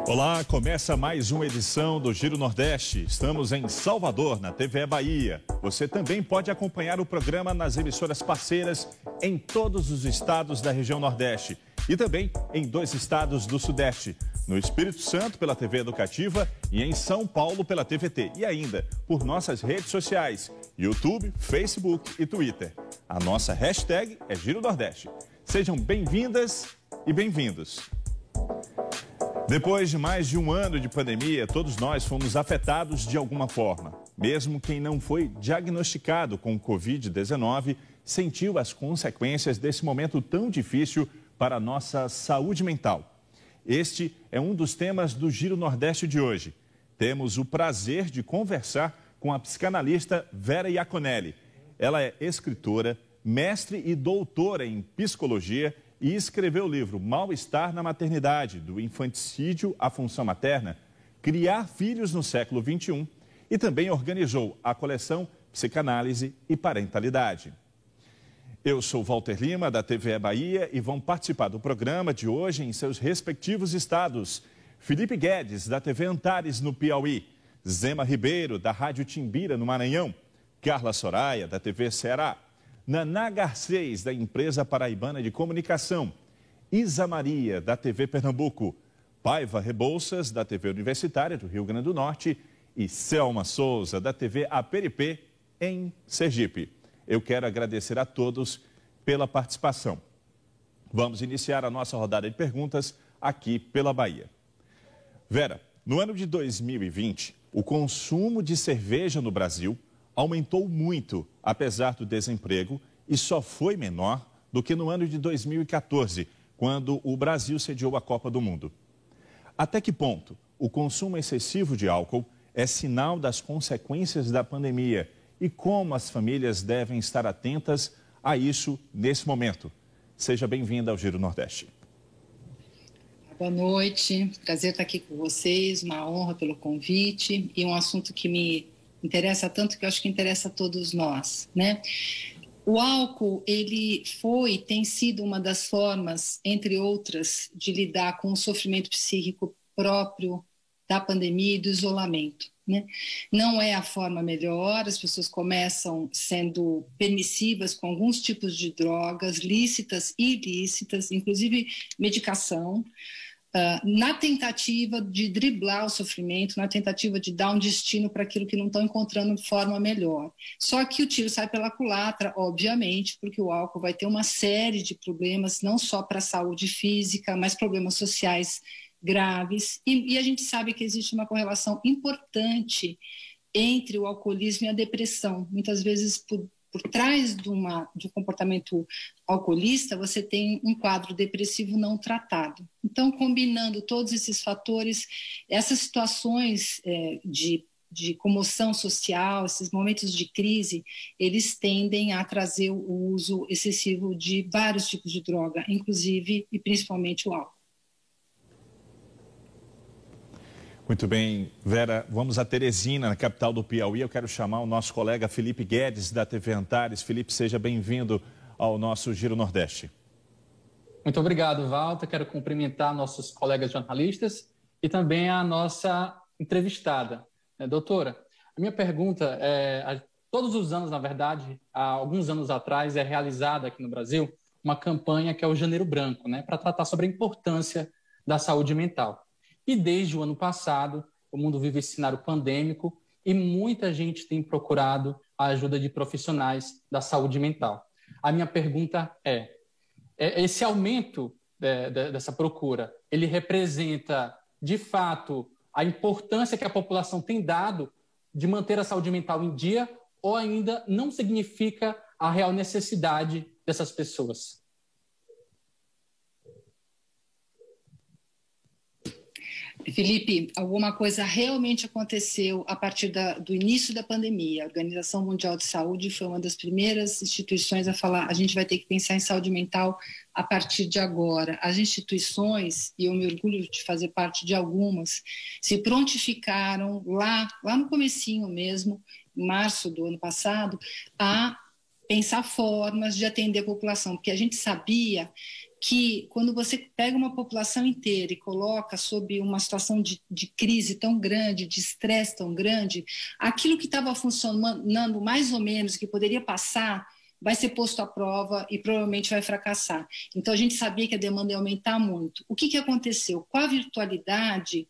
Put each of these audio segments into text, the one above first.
Olá, começa mais uma edição do Giro Nordeste. Estamos em Salvador, na TVE Bahia. Você também pode acompanhar o programa nas emissoras parceiras em todos os estados da região Nordeste e também em 2 estados do Sudeste, no Espírito Santo pela TV Educativa e em São Paulo pela TVT. E ainda por nossas redes sociais, YouTube, Facebook e Twitter. A nossa hashtag é Giro Nordeste. Sejam bem-vindas e bem-vindos. Depois de mais de um ano de pandemia, todos nós fomos afetados de alguma forma. Mesmo quem não foi diagnosticado com Covid-19 sentiu as consequências desse momento tão difícil para a nossa saúde mental. Este é um dos temas do Giro Nordeste de hoje. Temos o prazer de conversar com a psicanalista Vera Iaconelli. Ela é escritora, mestre e doutora em psicologia e escreveu o livro Mal-Estar na Maternidade, do infanticídio à função materna, Criar Filhos no Século XXI, e também organizou a coleção Psicanálise e Parentalidade. Eu sou Walter Lima, da TVE Bahia, e vão participar do programa de hoje em seus respectivos estados. Felipe Guedes, da TV Antares, no Piauí, Zema Ribeiro, da Rádio Timbira, no Maranhão, Carla Soraya, da TV Ceará, Naná Garcês, da Empresa Paraibana de Comunicação, Isa Maria, da TV Pernambuco, Paiva Rebouças, da TV Universitária do Rio Grande do Norte e Selma Souza, da TV Aperipê, em Sergipe. Eu quero agradecer a todos pela participação. Vamos iniciar a nossa rodada de perguntas aqui pela Bahia. Vera, no ano de 2020, o consumo de cerveja no Brasil aumentou muito, apesar do desemprego, e só foi menor do que no ano de 2014, quando o Brasil sediou a Copa do Mundo. Até que ponto o consumo excessivo de álcool é sinal das consequências da pandemia e como as famílias devem estar atentas a isso nesse momento? Seja bem-vinda ao Giro Nordeste. Boa noite, prazer estar aqui com vocês, uma honra pelo convite e um assunto que me interessa tanto que eu acho que interessa a todos nós, né? O álcool, ele tem sido uma das formas, entre outras, de lidar com o sofrimento psíquico próprio da pandemia e do isolamento, né? Não é a forma melhor, as pessoas começam sendo permissivas com alguns tipos de drogas, lícitas e ilícitas, inclusive medicação, na tentativa de driblar o sofrimento, na tentativa de dar um destino para aquilo que não estão encontrando de forma melhor. Só que o tiro sai pela culatra, obviamente, porque o álcool vai ter uma série de problemas, não só para a saúde física, mas problemas sociais graves. E a gente sabe que existe uma correlação importante entre o alcoolismo e a depressão. Muitas vezes, por trás de um comportamento alcoolista, você tem um quadro depressivo não tratado. Então, combinando todos esses fatores, essas situações de comoção social, esses momentos de crise, eles tendem a trazer o uso excessivo de vários tipos de droga, inclusive e principalmente o álcool. Muito bem, Vera, vamos a Teresina, na capital do Piauí. Eu quero chamar o nosso colega Felipe Guedes, da TV Antares. Felipe, seja bem-vindo ao nosso Giro Nordeste. Muito obrigado, Walter. Quero cumprimentar nossos colegas jornalistas e também a nossa entrevistada. Doutora, a minha pergunta todos os anos, na verdade, há alguns anos atrás, é realizada aqui no Brasil uma campanha que é o Janeiro Branco, né, para tratar sobre a importância da saúde mental. E desde o ano passado, o mundo vive esse cenário pandêmico e muita gente tem procurado a ajuda de profissionais da saúde mental. A minha pergunta esse aumento dessa procura, ele representa, de fato, a importância que a população tem dado de manter a saúde mental em dia ou ainda não significa a real necessidade dessas pessoas? Felipe, alguma coisa realmente aconteceu a partir do início da pandemia. A Organização Mundial de Saúde foi uma das primeiras instituições a falar: a gente vai ter que pensar em saúde mental a partir de agora. As instituições, e eu me orgulho de fazer parte de algumas, se prontificaram lá no comecinho mesmo, em março do ano passado, a pensar formas de atender a população, porque a gente sabia que quando você pega uma população inteira e coloca sob uma situação de crise tão grande, de estresse tão grande, aquilo que estava funcionando mais ou menos, que poderia passar, vai ser posto à prova e provavelmente vai fracassar. Então, a gente sabia que a demanda ia aumentar muito. O que aconteceu? Com a virtualidade,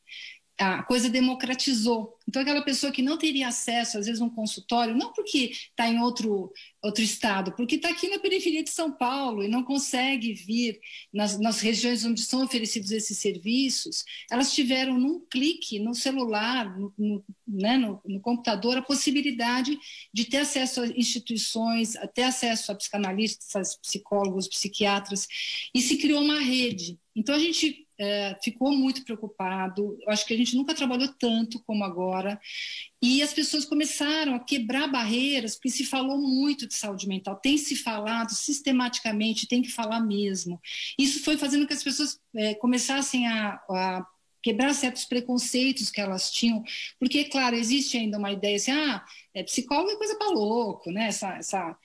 a coisa democratizou. Então, aquela pessoa que não teria acesso, às vezes, a um consultório, não porque está em outro estado, porque está aqui na periferia de São Paulo e não consegue vir nas regiões onde são oferecidos esses serviços, elas tiveram num clique, no celular, no computador, a possibilidade de ter acesso a instituições, ter acesso a psicanalistas, psicólogos, psiquiatras, e se criou uma rede. Então, a gente ficou muito preocupado. Eu acho que a gente nunca trabalhou tanto como agora. E as pessoas começaram a quebrar barreiras, porque se falou muito de saúde mental. Tem se falado sistematicamente, tem que falar mesmo. Isso foi fazendo com que as pessoas começassem a quebrar certos preconceitos que elas tinham, porque, claro, existe ainda uma ideia assim, psicólogo é coisa para louco, né? Essa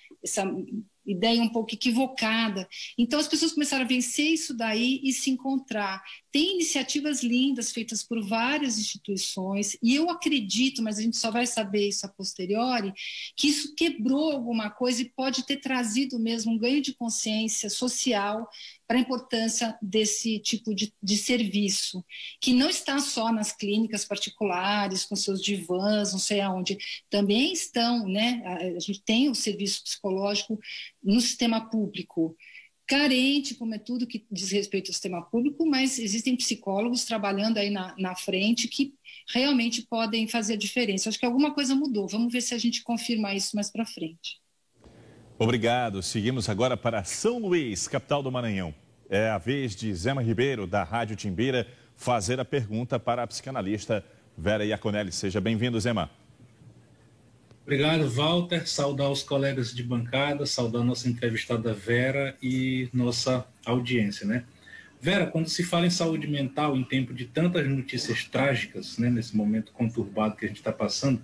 ideia um pouco equivocada. Então, as pessoas começaram a vencer isso daí e se encontrar. Tem iniciativas lindas feitas por várias instituições, e eu acredito, mas a gente só vai saber isso a posteriori, que isso quebrou alguma coisa e pode ter trazido mesmo um ganho de consciência social para a importância desse tipo de serviço, que não está só nas clínicas particulares, com seus divãs, não sei aonde, também estão, né? A gente tem o serviço psicológico no sistema público, carente, como é tudo que diz respeito ao sistema público, mas existem psicólogos trabalhando aí na frente que realmente podem fazer a diferença. Acho que alguma coisa mudou, vamos ver se a gente confirma isso mais para frente. Obrigado. Seguimos agora para São Luís, capital do Maranhão. É a vez de Zema Ribeiro, da Rádio Timbira, fazer a pergunta para a psicanalista Vera Iaconelli. Seja bem-vindo, Zema. Obrigado, Walter. Saudar os colegas de bancada, saudar nossa entrevistada Vera e nossa audiência, né? Vera, quando se fala em saúde mental, em tempo de tantas notícias trágicas, né, nesse momento conturbado que a gente está passando,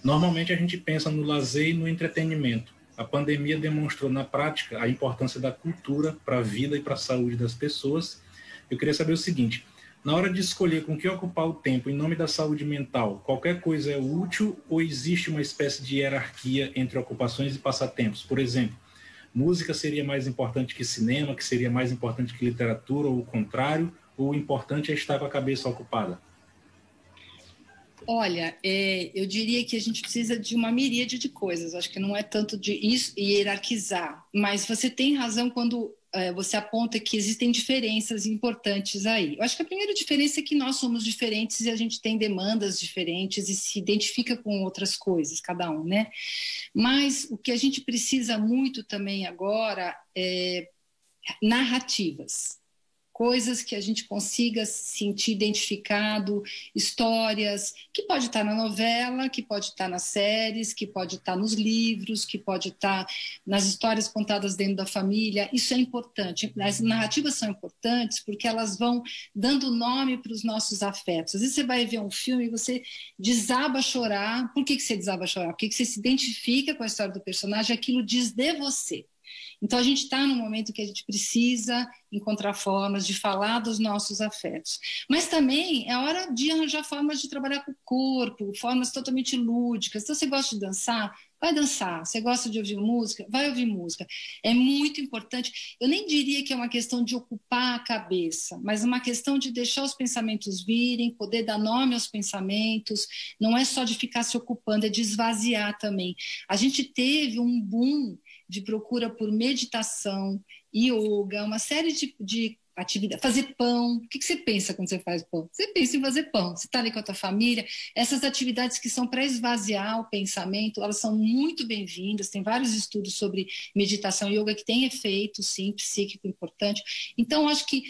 normalmente a gente pensa no lazer e no entretenimento. A pandemia demonstrou na prática a importância da cultura para a vida e para a saúde das pessoas. Eu queria saber o seguinte: na hora de escolher com que ocupar o tempo em nome da saúde mental, qualquer coisa é útil ou existe uma espécie de hierarquia entre ocupações e passatempos? Por exemplo, música seria mais importante que cinema, que seria mais importante que literatura, ou o contrário, ou o importante é estar com a cabeça ocupada? Olha, eu diria que a gente precisa de uma miríade de coisas. Acho que não é tanto de isso hierarquizar, mas você tem razão quando você aponta que existem diferenças importantes aí. Eu acho que a primeira diferença é que nós somos diferentes e a gente tem demandas diferentes e se identifica com outras coisas, cada um, né? Mas o que a gente precisa muito também agora é narrativas. Coisas que a gente consiga se sentir identificado, histórias, que pode estar na novela, que pode estar nas séries, que pode estar nos livros, que pode estar nas histórias contadas dentro da família. Isso é importante. As narrativas são importantes porque elas vão dando nome para os nossos afetos. Às vezes você vai ver um filme e você desaba a chorar. Por que você desaba a chorar? Porque você se identifica com a história do personagem, aquilo diz de você. Então, a gente está num momento que a gente precisa encontrar formas de falar dos nossos afetos. Mas também é hora de arranjar formas de trabalhar com o corpo, formas totalmente lúdicas. Então, você gosta de dançar? Vai dançar. Você gosta de ouvir música? Vai ouvir música. É muito importante. Eu nem diria que é uma questão de ocupar a cabeça, mas uma questão de deixar os pensamentos virem, poder dar nome aos pensamentos. Não é só de ficar se ocupando, é de esvaziar também. A gente teve um boom de procura por meditação, yoga, uma série de atividades. Fazer pão. O que você pensa quando você faz pão? Você pensa em fazer pão. Você está ali com a tua família. Essas atividades que são para esvaziar o pensamento, elas são muito bem-vindas. Tem vários estudos sobre meditação e yoga que tem efeito, sim, psíquico importante. Então, acho que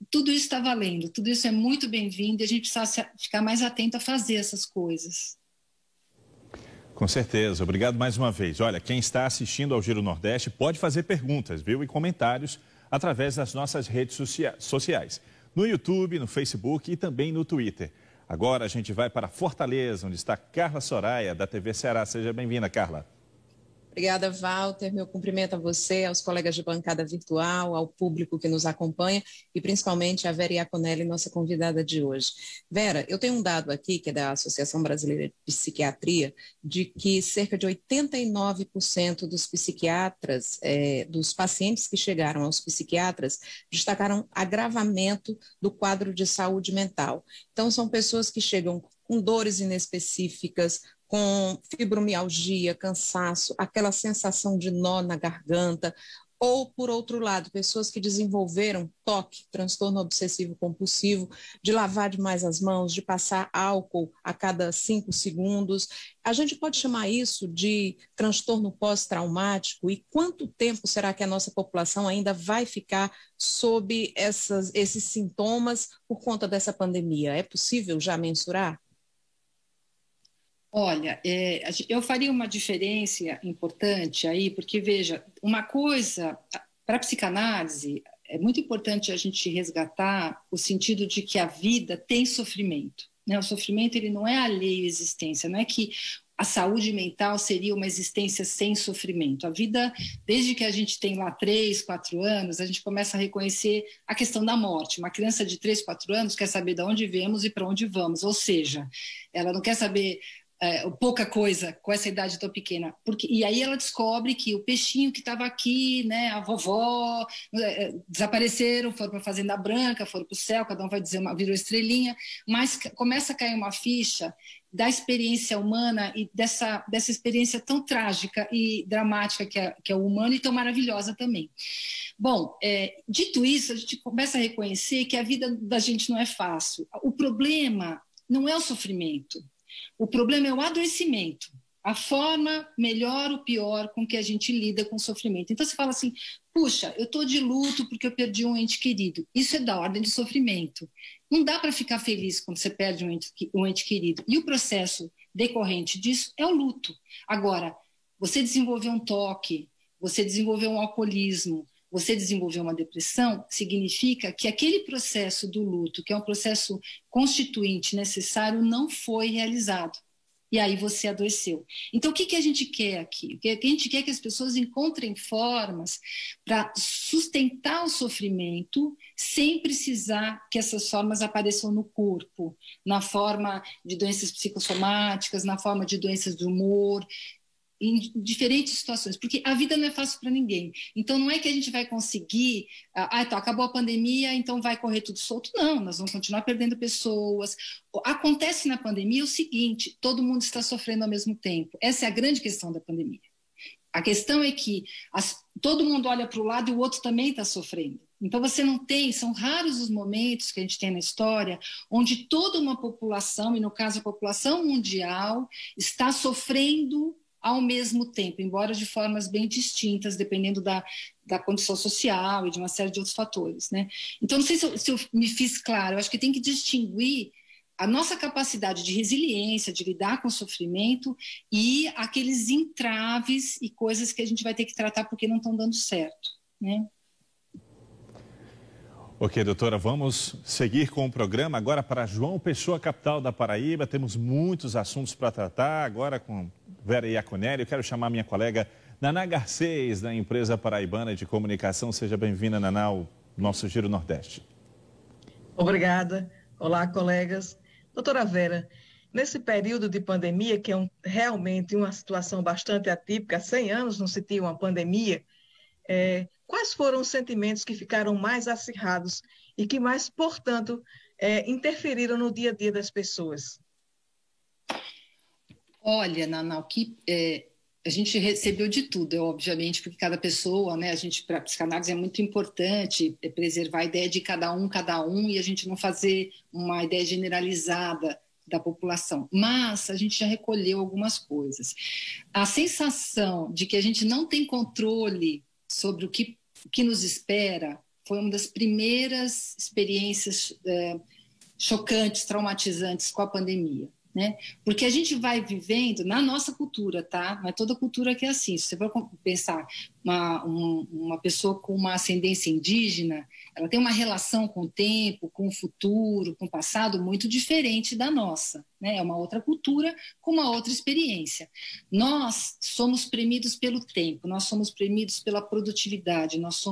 tudo isso está valendo. Tudo isso é muito bem-vindo e a gente precisa ficar mais atento a fazer essas coisas. Com certeza. Obrigado mais uma vez. Olha, quem está assistindo ao Giro Nordeste pode fazer perguntas, viu? E comentários através das nossas redes sociais. No YouTube, no Facebook e também no Twitter. Agora a gente vai para Fortaleza, onde está Carla Soraya, da TV Ceará. Seja bem-vinda, Carla. Obrigada, Walter. Meu cumprimento a você, aos colegas de bancada virtual, ao público que nos acompanha e principalmente a Vera Iaconelli, nossa convidada de hoje. Vera, eu tenho um dado aqui, que é da Associação Brasileira de Psiquiatria, de que cerca de 89% dos psiquiatras, dos pacientes que chegaram aos psiquiatras, destacaram agravamento do quadro de saúde mental. Então, são pessoas que chegam com dores inespecíficas, com fibromialgia, cansaço, aquela sensação de nó na garganta, ou, por outro lado, pessoas que desenvolveram TOC, transtorno obsessivo compulsivo, de lavar demais as mãos, de passar álcool a cada 5 segundos. A gente pode chamar isso de transtorno pós-traumático? E quanto tempo será que a nossa população ainda vai ficar sob esses sintomas por conta dessa pandemia? É possível já mensurar? Olha, eu faria uma diferença importante aí, porque, veja, uma coisa, para a psicanálise, é muito importante a gente resgatar o sentido de que a vida tem sofrimento, né? O sofrimento, ele não é alheio à existência, não é que a saúde mental seria uma existência sem sofrimento. A vida, desde que a gente tem lá 3, 4 anos, a gente começa a reconhecer a questão da morte. Uma criança de 3, 4 anos quer saber de onde viemos e para onde vamos, ou seja, ela não quer saber pouca coisa com essa idade tão pequena, e aí ela descobre que o peixinho que estava aqui, né, a vovó, desapareceram, foram para a Fazenda Branca, foram para o céu, cada um vai dizer virou estrelinha, mas começa a cair uma ficha da experiência humana e dessa experiência tão trágica e dramática que é o humano e tão maravilhosa também. Bom, dito isso, a gente começa a reconhecer que a vida da gente não é fácil. O problema não é o sofrimento. O problema é o adoecimento, a forma melhor ou pior com que a gente lida com o sofrimento. Então você fala assim, puxa, eu estou de luto porque eu perdi um ente querido. Isso é da ordem de sofrimento. Não dá para ficar feliz quando você perde um ente querido. E o processo decorrente disso é o luto. Agora, você desenvolver um toque, você desenvolver um alcoolismo, você desenvolver uma depressão, significa que aquele processo do luto, que é um processo constituinte necessário, não foi realizado. E aí você adoeceu. Então, o que a gente quer aqui? O que a gente quer é que as pessoas encontrem formas para sustentar o sofrimento sem precisar que essas formas apareçam no corpo, na forma de doenças psicossomáticas, na forma de doenças do humor, em diferentes situações, porque a vida não é fácil para ninguém. Então, não é que a gente vai conseguir, acabou a pandemia, então vai correr tudo solto. Não, nós vamos continuar perdendo pessoas. Acontece na pandemia o seguinte, todo mundo está sofrendo ao mesmo tempo. Essa é a grande questão da pandemia. A questão é que todo mundo olha para o lado e o outro também está sofrendo. Então, você não tem, são raros os momentos que a gente tem na história onde toda uma população, e no caso a população mundial, está sofrendo ao mesmo tempo, embora de formas bem distintas, dependendo da condição social e de uma série de outros fatores, né? Então, não sei se eu me fiz claro, eu acho que tem que distinguir a nossa capacidade de resiliência, de lidar com o sofrimento e aqueles entraves e coisas que a gente vai ter que tratar porque não estão dando certo, né? Ok, doutora, vamos seguir com o programa agora para João Pessoa, capital da Paraíba. Temos muitos assuntos para tratar agora com Vera Iaconelli. Eu quero chamar minha colega Naná Garcês, da empresa paraibana de comunicação. Seja bem-vinda, Naná, ao nosso Giro Nordeste. Obrigada. Olá, colegas. Doutora Vera, nesse período de pandemia, que é realmente uma situação bastante atípica, há 100 anos não se tinha uma pandemia, quais foram os sentimentos que ficaram mais acirrados e que mais, portanto, interferiram no dia a dia das pessoas? Olha, Naná, a gente recebeu de tudo, obviamente, porque cada pessoa, né, para a psicanálise é muito importante preservar a ideia de cada um, e a gente não fazer uma ideia generalizada da população. Mas a gente já recolheu algumas coisas. A sensação de que a gente não tem controle sobre o que nos espera foi uma das primeiras experiências chocantes, traumatizantes com a pandemia, né? Porque a gente vai vivendo na nossa cultura, tá? Não é toda cultura que é assim. Se você for pensar uma pessoa com uma ascendência indígena, ela tem uma relação com o tempo, com o futuro, com o passado muito diferente da nossa, né? É uma outra cultura com uma outra experiência. Nós somos premidos pelo tempo, nós somos premidos pela produtividade, nós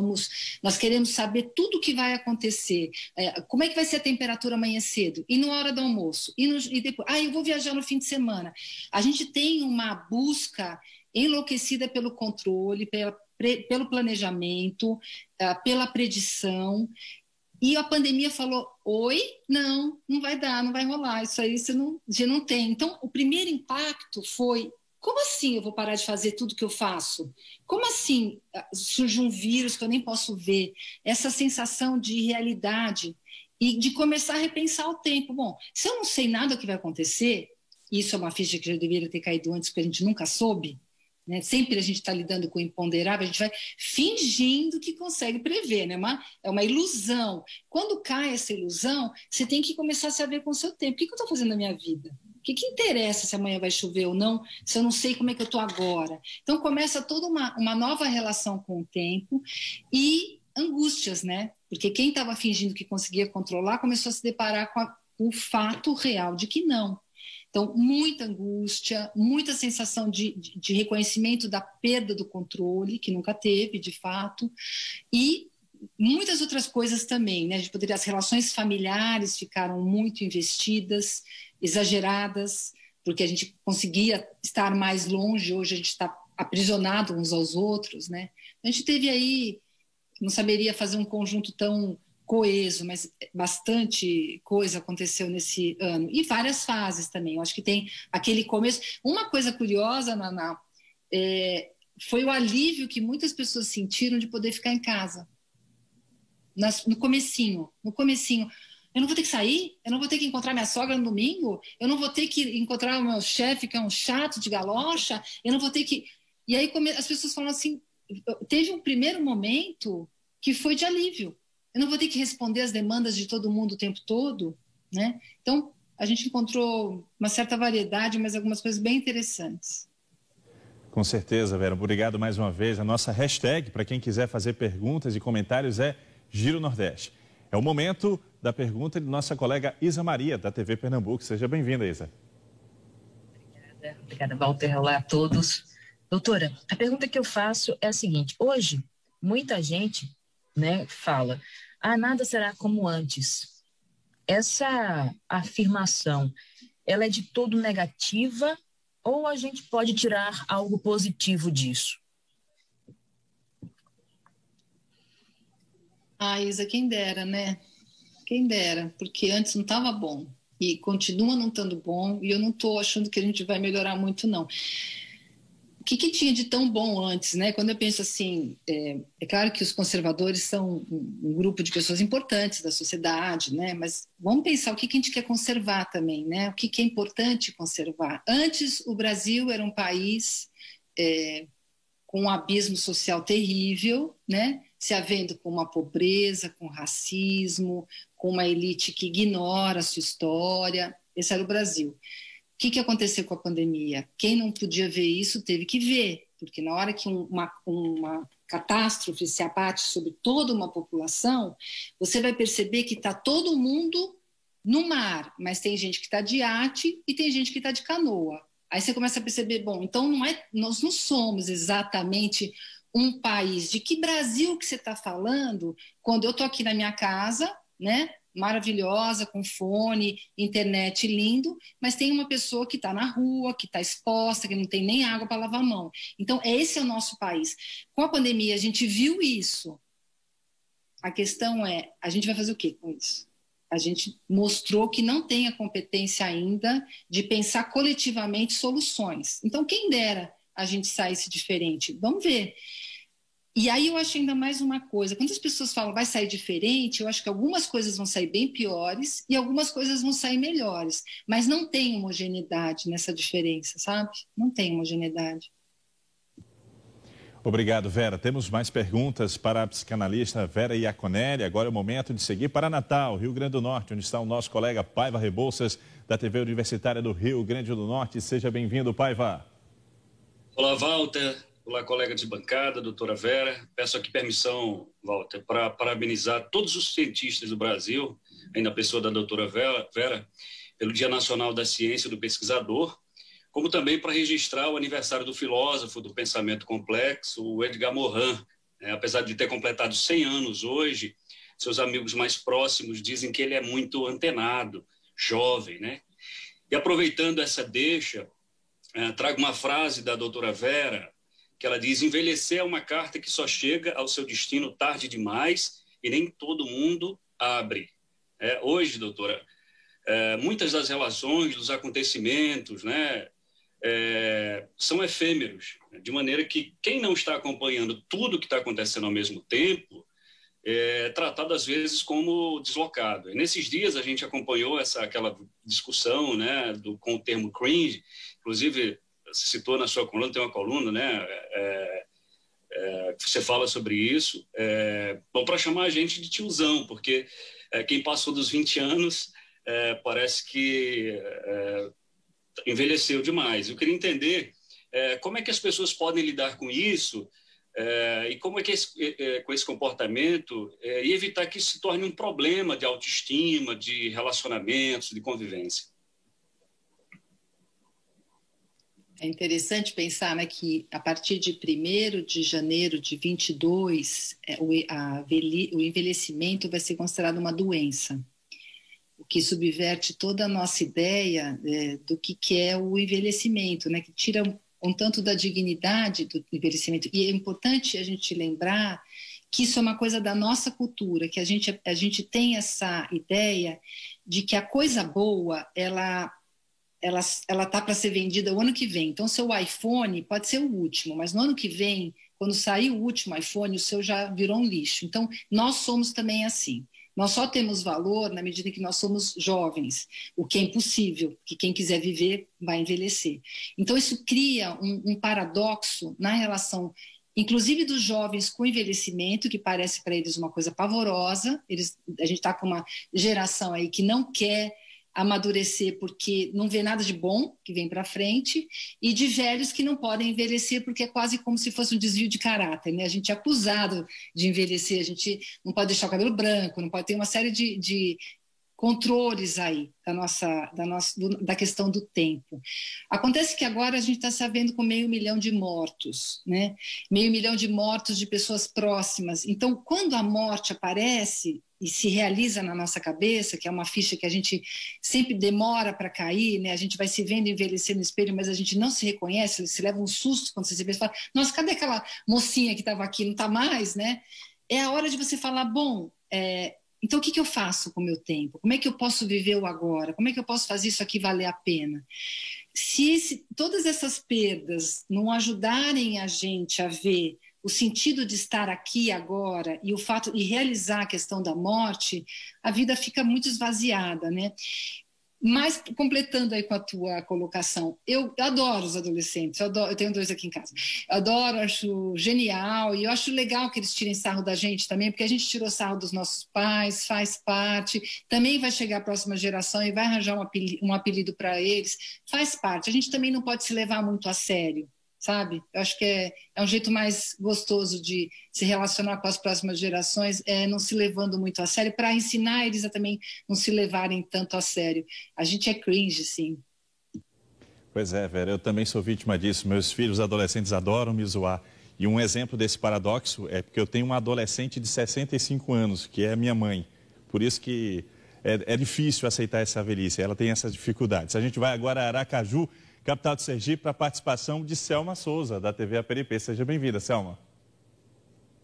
queremos saber tudo o que vai acontecer, como é que vai ser a temperatura amanhã cedo, e na hora do almoço, e depois, eu vou viajar no fim de semana. A gente tem uma busca enlouquecida pelo controle, pelo planejamento, pela predição. E a pandemia falou, não vai dar, não vai rolar, isso aí você não tem. Então, o primeiro impacto foi, como assim eu vou parar de fazer tudo que eu faço? Como assim surge um vírus que eu nem posso ver? Essa sensação de realidade e de começar a repensar o tempo. Bom, se eu não sei nada do que vai acontecer, isso é uma ficha que já deveria ter caído antes, porque a gente nunca soube, né? Sempre a gente está lidando com o imponderável, a gente vai fingindo que consegue prever, né? É uma ilusão. Quando cai essa ilusão, você tem que começar a saber com o seu tempo. O que eu estou fazendo na minha vida? O que interessa se amanhã vai chover ou não, se eu não sei como é que eu estou agora? Então começa toda uma nova relação com o tempo e angústias, né? Porque quem estava fingindo que conseguia controlar começou a se deparar com o fato real de que não. Então, muita angústia, muita sensação de reconhecimento da perda do controle, que nunca teve, de fato, e muitas outras coisas também, né? As relações familiares ficaram muito investidas, exageradas, porque a gente conseguia estar mais longe, hoje a gente está aprisionado uns aos outros, né? A gente teve aí, não saberia fazer um conjunto tão coeso, mas bastante coisa aconteceu nesse ano. E várias fases também. Eu acho que tem aquele começo. Uma coisa curiosa, Naná, foi o alívio que muitas pessoas sentiram de poder ficar em casa. No comecinho. Eu não vou ter que sair? Eu não vou ter que encontrar minha sogra no domingo? Eu não vou ter que encontrar o meu chefe, que é um chato de galocha? Eu não vou ter que... E aí as pessoas falam assim, teve um primeiro momento que foi de alívio. Eu não vou ter que responder às demandas de todo mundo o tempo todo, né? Então, a gente encontrou uma certa variedade, mas algumas coisas bem interessantes. Com certeza, Vera. Obrigado mais uma vez. A nossa hashtag, para quem quiser fazer perguntas e comentários, é Giro Nordeste. É o momento da pergunta de nossa colega Isa Maria, da TV Pernambuco. Seja bem-vinda, Isa. Obrigada, Walter. Olá a todos. Doutora, a pergunta que eu faço é a seguinte. Hoje, muita gente, né, fala... nada será como antes. Essa afirmação, ela é de todo negativa ou a gente pode tirar algo positivo disso? Isa, quem dera, né? Quem dera, porque antes não estava bom e continua não estando bom e eu não estou achando que a gente vai melhorar muito, não. O que tinha de tão bom antes, né? Quando eu penso assim, é claro que os conservadores são um grupo de pessoas importantes da sociedade, né? Mas vamos pensar o que a gente quer conservar também, né? O que é importante conservar. Antes, o Brasil era um país com um abismo social terrível, né? Se havendo com uma pobreza, com racismo, com uma elite que ignora a sua história. Esse era o Brasil. O que aconteceu com a pandemia? Quem não podia ver isso teve que ver, porque na hora que uma catástrofe se abate sobre toda uma população, você vai perceber que está todo mundo no mar, mas tem gente que está de iate e tem gente que está de canoa. Aí você começa a perceber, bom, então nós não somos exatamente um país. De que Brasil que você está falando quando eu estou aqui na minha casa, né? Maravilhosa, com fone, internet lindo, mas tem uma pessoa que está na rua, que está exposta, que não tem nem água para lavar a mão. Então, esse é o nosso país. Com a pandemia, a gente viu isso. A questão é, a gente vai fazer o quê com isso? A gente mostrou que não tem a competência ainda de pensar coletivamente soluções. Então, quem dera a gente saísse diferente? Vamos ver. E aí eu acho ainda mais uma coisa, quando as pessoas falam vai sair diferente, eu acho que algumas coisas vão sair bem piores e algumas coisas vão sair melhores, mas não tem homogeneidade nessa diferença, sabe? Não tem homogeneidade. Obrigado, Vera. Temos mais perguntas para a psicanalista Vera Iaconelli. Agora é o momento de seguir para Natal, Rio Grande do Norte, onde está o nosso colega Paiva Rebouças, da TV Universitária do Rio Grande do Norte. Seja bem-vindo, Paiva. Olá, Walter. Olá, colega de bancada, doutora Vera. Peço aqui permissão, Walter, para parabenizar todos os cientistas do Brasil, aí na pessoa da doutora Vera, pelo Dia Nacional da Ciência e do Pesquisador, como também para registrar o aniversário do filósofo do pensamento complexo, o Edgar Morin. Apesar de ter completado 100 anos hoje, seus amigos mais próximos dizem que ele é muito antenado, jovem, né? E aproveitando essa deixa, trago uma frase da doutora Vera, que ela diz: envelhecer é uma carta que só chega ao seu destino tarde demais e nem todo mundo abre. Hoje, doutora, muitas das relações, dos acontecimentos, né, são efêmeros, de maneira que quem não está acompanhando tudo que está acontecendo ao mesmo tempo é tratado às vezes como deslocado. E nesses dias a gente acompanhou aquela discussão, né, com o termo cringe. Inclusive, você citou na sua coluna, tem uma coluna, né, que você fala sobre isso. Bom, para chamar a gente de tiozão, porque quem passou dos 20 anos parece que envelheceu demais. Eu queria entender como é que as pessoas podem lidar com isso, e como é que com esse comportamento, e evitar que isso se torne um problema de autoestima, de relacionamentos, de convivência. É interessante pensar, né, que a partir de 1º de janeiro de 22, o envelhecimento vai ser considerado uma doença, o que subverte toda a nossa ideia do que é o envelhecimento, né, que tira um tanto da dignidade do envelhecimento. E é importante a gente lembrar que isso é uma coisa da nossa cultura, que a gente tem essa ideia de que a coisa boa, ela tá para ser vendida o ano que vem. Então, seu iPhone pode ser o último, mas no ano que vem, quando sair o último iPhone, o seu já virou um lixo. Então, nós somos também assim. Nós só temos valor na medida que nós somos jovens, o que é impossível, que quem quiser viver vai envelhecer. Então, isso cria um paradoxo na relação, inclusive dos jovens com envelhecimento, que parece para eles uma coisa pavorosa. A gente está com uma geração aí que não quer amadurecer porque não vê nada de bom que vem para frente, e de velhos que não podem envelhecer porque é quase como se fosse um desvio de caráter, né? A gente é acusado de envelhecer, a gente não pode deixar o cabelo branco, não pode ter uma série de controles aí da questão do tempo. Acontece que agora a gente está sabendo com 500 mil de mortos, né? 500 mil de mortos de pessoas próximas. Então, quando a morte aparece e se realiza na nossa cabeça, que é uma ficha que a gente sempre demora para cair, né? A gente vai se vendo envelhecer no espelho, mas a gente não se reconhece, se leva um susto quando você se vê e fala: nossa, cadê aquela mocinha que estava aqui? Não está mais, né? É a hora de você falar: bom, então o que eu faço com o meu tempo? Como é que eu posso viver o agora? Como é que eu posso fazer isso aqui valer a pena? Se todas essas perdas não ajudarem a gente a ver o sentido de estar aqui agora e o fato e realizar a questão da morte, a vida fica muito esvaziada, né? Mas, completando aí com a tua colocação, eu adoro os adolescentes, eu tenho 2 aqui em casa, eu adoro, acho genial, e eu acho legal que eles tirem sarro da gente também, porque a gente tirou sarro dos nossos pais, faz parte, também vai chegar a próxima geração e vai arranjar um apelido para eles, faz parte. A gente também não pode se levar muito a sério, sabe? Eu acho que é um jeito mais gostoso de se relacionar com as próximas gerações, não se levando muito a sério, para ensinar eles a também não se levarem tanto a sério. A gente é cringe, sim. Pois é, Vera, eu também sou vítima disso. Meus filhos adolescentes adoram me zoar. E um exemplo desse paradoxo é porque eu tenho uma adolescente de 65 anos, que é minha mãe. Por isso que é difícil aceitar essa velhice, ela tem essas dificuldades. A gente vai agora a Aracaju, capital de Sergipe, para a participação de Selma Souza, da TV APRP. Seja bem-vinda, Selma.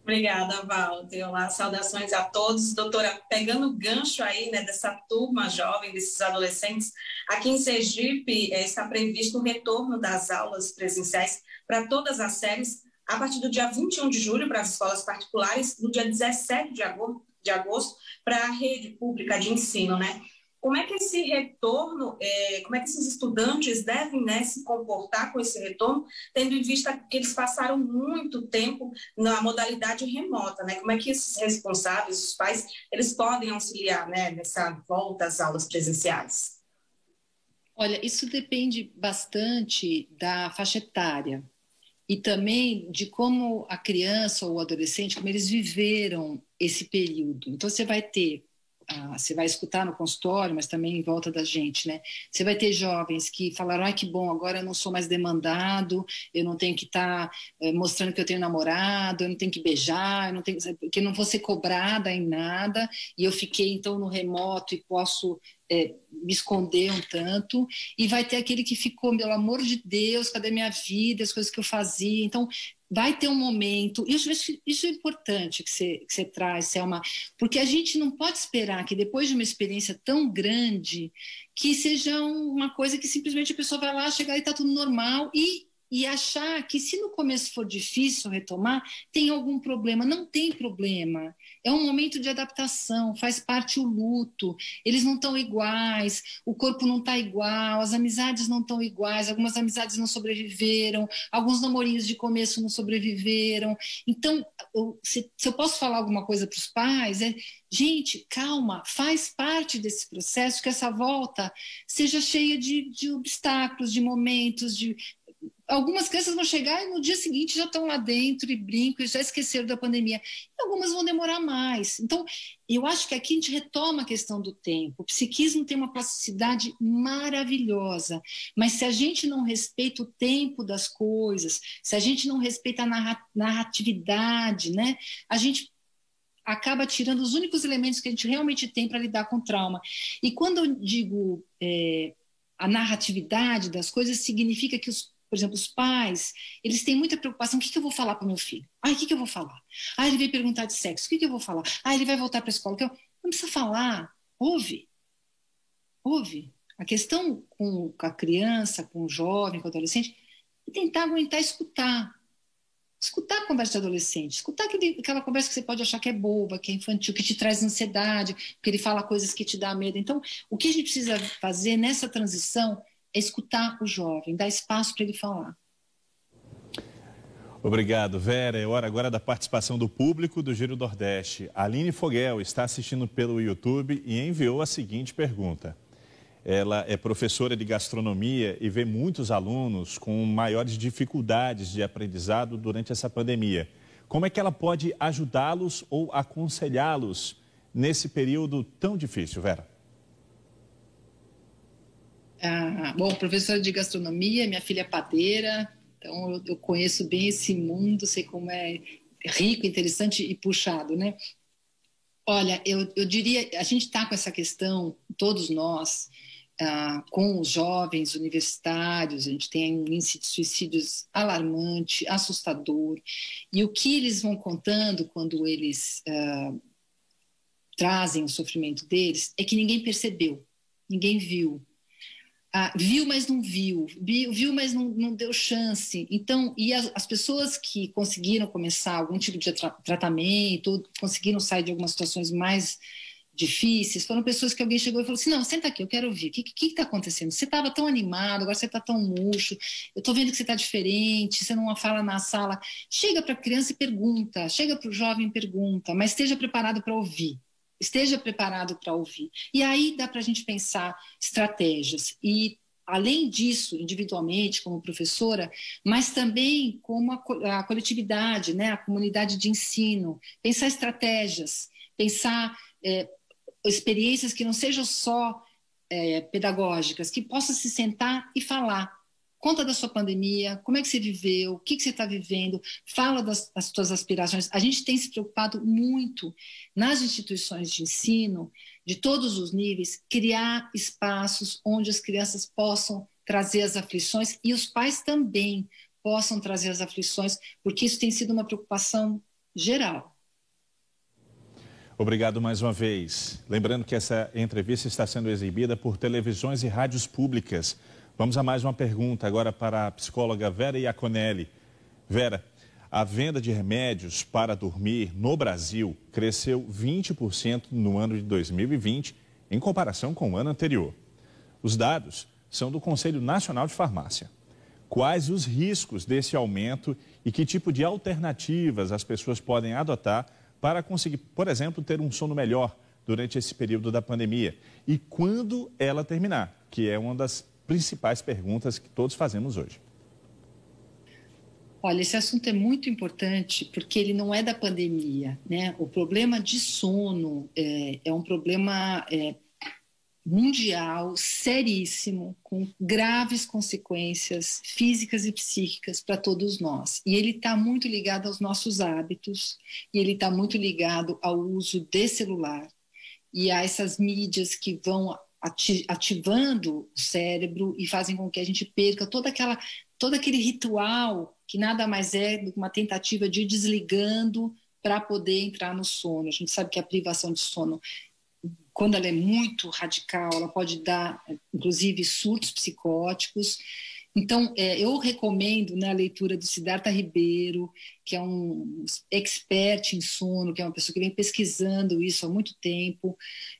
Obrigada, Walter. Olá, saudações a todos. Doutora, pegando o gancho aí, né, dessa turma jovem, desses adolescentes, aqui em Sergipe está previsto o retorno das aulas presenciais para todas as séries a partir do dia 21 de julho para as escolas particulares, no dia 17 de agosto para a rede pública de ensino, né? Como é que esse retorno, como é que esses estudantes devem, né, se comportar com esse retorno, tendo em vista que eles passaram muito tempo na modalidade remota, né? Como é que esses responsáveis, os pais, eles podem auxiliar, né, nessa volta às aulas presenciais? Olha, isso depende bastante da faixa etária. e também de como a criança ou o adolescente, como eles viveram esse período. Então, você vai escutar no consultório, mas também em volta da gente, né? Você vai ter jovens que falaram, que bom, agora eu não sou mais demandado, eu não tenho que estar mostrando que eu tenho namorado, eu não tenho que beijar, porque eu não vou ser cobrada em nada, e eu fiquei, então, no remoto e posso me esconder um tanto. E vai ter aquele que ficou, pelo amor de Deus, cadê minha vida, as coisas que eu fazia? Então, vai ter um momento, isso é importante que você traz, Selma, porque a gente não pode esperar que depois de uma experiência tão grande, que seja uma coisa que simplesmente a pessoa vai lá, chegar e está tudo normal e achar que se no começo for difícil retomar, tem algum problema. Não tem problema. É um momento de adaptação, faz parte o luto. Eles não estão iguais, o corpo não está igual, as amizades não estão iguais, algumas amizades não sobreviveram, alguns namorinhos de começo não sobreviveram. Então, se eu posso falar alguma coisa para os pais, gente, calma, faz parte desse processo, que essa volta seja cheia de obstáculos, de momentos, Algumas crianças vão chegar e no dia seguinte já estão lá dentro e brincam e já esqueceram da pandemia. E algumas vão demorar mais. Então, eu acho que aqui a gente retoma a questão do tempo. O psiquismo tem uma plasticidade maravilhosa, mas se a gente não respeita o tempo das coisas, se a gente não respeita a narratividade, né, a gente acaba tirando os únicos elementos que a gente realmente tem para lidar com o trauma. E quando eu digo a narratividade das coisas, significa que por exemplo, os pais, eles têm muita preocupação. O que eu vou falar para o meu filho? O que eu vou falar? Ele veio perguntar de sexo. O que eu vou falar? Ele vai voltar para a escola. Não precisa falar. Ouve. A questão com a criança, com o jovem, com o adolescente, é tentar aguentar escutar. Escutar a conversa do adolescente. Escutar aquela conversa que você pode achar que é boba, que é infantil, que te traz ansiedade, porque ele fala coisas que te dão medo. Então, o que a gente precisa fazer nessa transição é escutar o jovem, dar espaço para ele falar. Obrigado, Vera. É hora agora da participação do público do Giro Nordeste. A Aline Foguel está assistindo pelo YouTube e enviou a seguinte pergunta. Ela é professora de gastronomia e vê muitos alunos com maiores dificuldades de aprendizado durante essa pandemia. Como é que ela pode ajudá-los ou aconselhá-los nesse período tão difícil, Vera? Bom, professora de gastronomia, minha filha é padeira, então eu conheço bem esse mundo, sei como é rico, interessante e puxado, né? Olha, eu diria, a gente está com essa questão, todos nós, com os jovens universitários, a gente tem um índice de suicídios alarmante, assustador, e o que eles vão contando quando eles trazem o sofrimento deles é que ninguém percebeu, ninguém viu. Viu, mas não viu, viu, mas não deu chance. Então, e as pessoas que conseguiram começar algum tipo de tratamento, conseguiram sair de algumas situações mais difíceis, foram pessoas que alguém chegou e falou assim, não, senta aqui, eu quero ouvir, o que está acontecendo? Você estava tão animado, agora você está tão murcho, eu estou vendo que você está diferente, você não fala na sala. Chega para a criança e pergunta, chega para o jovem e pergunta, mas esteja preparado para ouvir. Esteja preparado para ouvir. E aí dá para a gente pensar estratégias. E, além disso, individualmente, como professora, mas também como a coletividade, né? A comunidade de ensino, pensar estratégias, pensar experiências que não sejam só pedagógicas, que possa se sentar e falar. Conta da sua pandemia, como é que você viveu, o que você está vivendo, fala das suas aspirações. A gente tem se preocupado muito nas instituições de ensino, de todos os níveis, criar espaços onde as crianças possam trazer as aflições e os pais também possam trazer as aflições, porque isso tem sido uma preocupação geral. Obrigado mais uma vez. Lembrando que essa entrevista está sendo exibida por televisões e rádios públicas. Vamos a mais uma pergunta agora para a psicóloga Vera Iaconelli. Vera, a venda de remédios para dormir no Brasil cresceu 20% no ano de 2020 em comparação com o ano anterior. Os dados são do Conselho Nacional de Farmácia. Quais os riscos desse aumento e que tipo de alternativas as pessoas podem adotar para conseguir, por exemplo, ter um sono melhor durante esse período da pandemia? E quando ela terminar, que é uma das principais perguntas que todos fazemos hoje. Olha, esse assunto é muito importante porque ele não é da pandemia, né? O problema de sono é um problema mundial, seríssimo, com graves consequências físicas e psíquicas para todos nós. E ele está muito ligado aos nossos hábitos, e ele está muito ligado ao uso de celular e a essas mídias que vão ativando o cérebro e fazem com que a gente perca todo aquele ritual que nada mais é do que uma tentativa de ir desligando para poder entrar no sono. A gente sabe que a privação de sono, quando ela é muito radical, ela pode dar, inclusive, surtos psicóticos. Então, eu recomendo, né, a leitura do Siddhartha Ribeiro, que é um expert em sono, que é uma pessoa que vem pesquisando isso há muito tempo,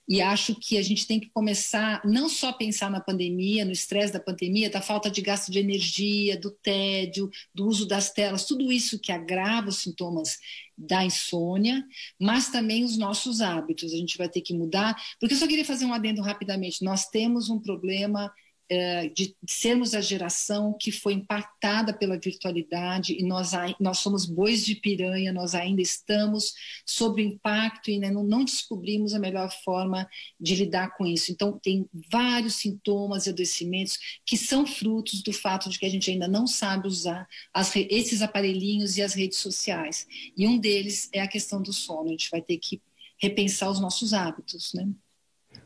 e acho que a gente tem que começar, não só pensar na pandemia, no estresse da pandemia, da falta de gasto de energia, do tédio, do uso das telas, tudo isso que agrava os sintomas da insônia, mas também os nossos hábitos. A gente vai ter que mudar, porque eu só queria fazer um adendo rapidamente. Nós temos um problema de sermos a geração que foi impactada pela virtualidade, e nós somos bois de piranha, nós ainda estamos sob o impacto e, né, não descobrimos a melhor forma de lidar com isso. Então, tem vários sintomas e adoecimentos que são frutos do fato de que a gente ainda não sabe usar esses aparelhinhos e as redes sociais. E um deles é a questão do sono. A gente vai ter que repensar os nossos hábitos, né?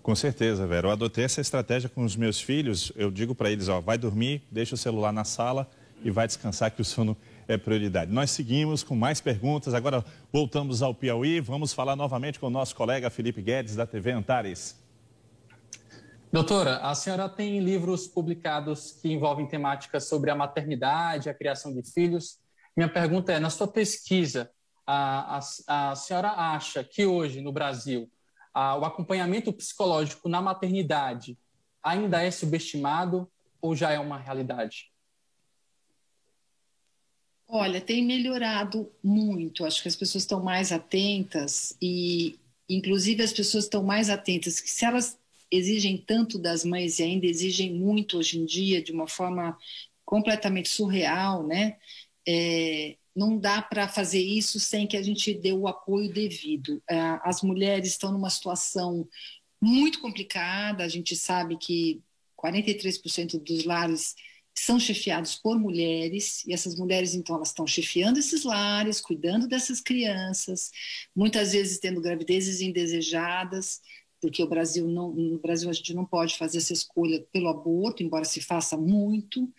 Com certeza, Vera. Eu adotei essa estratégia com os meus filhos. Eu digo para eles, vai dormir, deixa o celular na sala e vai descansar, que o sono é prioridade. Nós seguimos com mais perguntas. Agora voltamos ao Piauí. Vamos falar novamente com o nosso colega Felipe Guedes, da TV Antares. Doutora, a senhora tem livros publicados que envolvem temáticas sobre a maternidade, a criação de filhos. Minha pergunta é, na sua pesquisa, a senhora acha que hoje, no Brasil, o acompanhamento psicológico na maternidade ainda é subestimado ou já é uma realidade? Olha, tem melhorado muito. Acho que as pessoas estão mais atentas e, inclusive, as pessoas estão mais atentas que se elas exigem tanto das mães e ainda exigem muito hoje em dia, de uma forma completamente surreal, né? Não dá para fazer isso sem que a gente dê o apoio devido. As mulheres estão numa situação muito complicada. A gente sabe que 43% dos lares são chefiados por mulheres, e essas mulheres, então, elas estão chefiando esses lares, cuidando dessas crianças, muitas vezes tendo gravidezes indesejadas, porque no Brasil a gente não pode fazer essa escolha pelo aborto, embora se faça muito.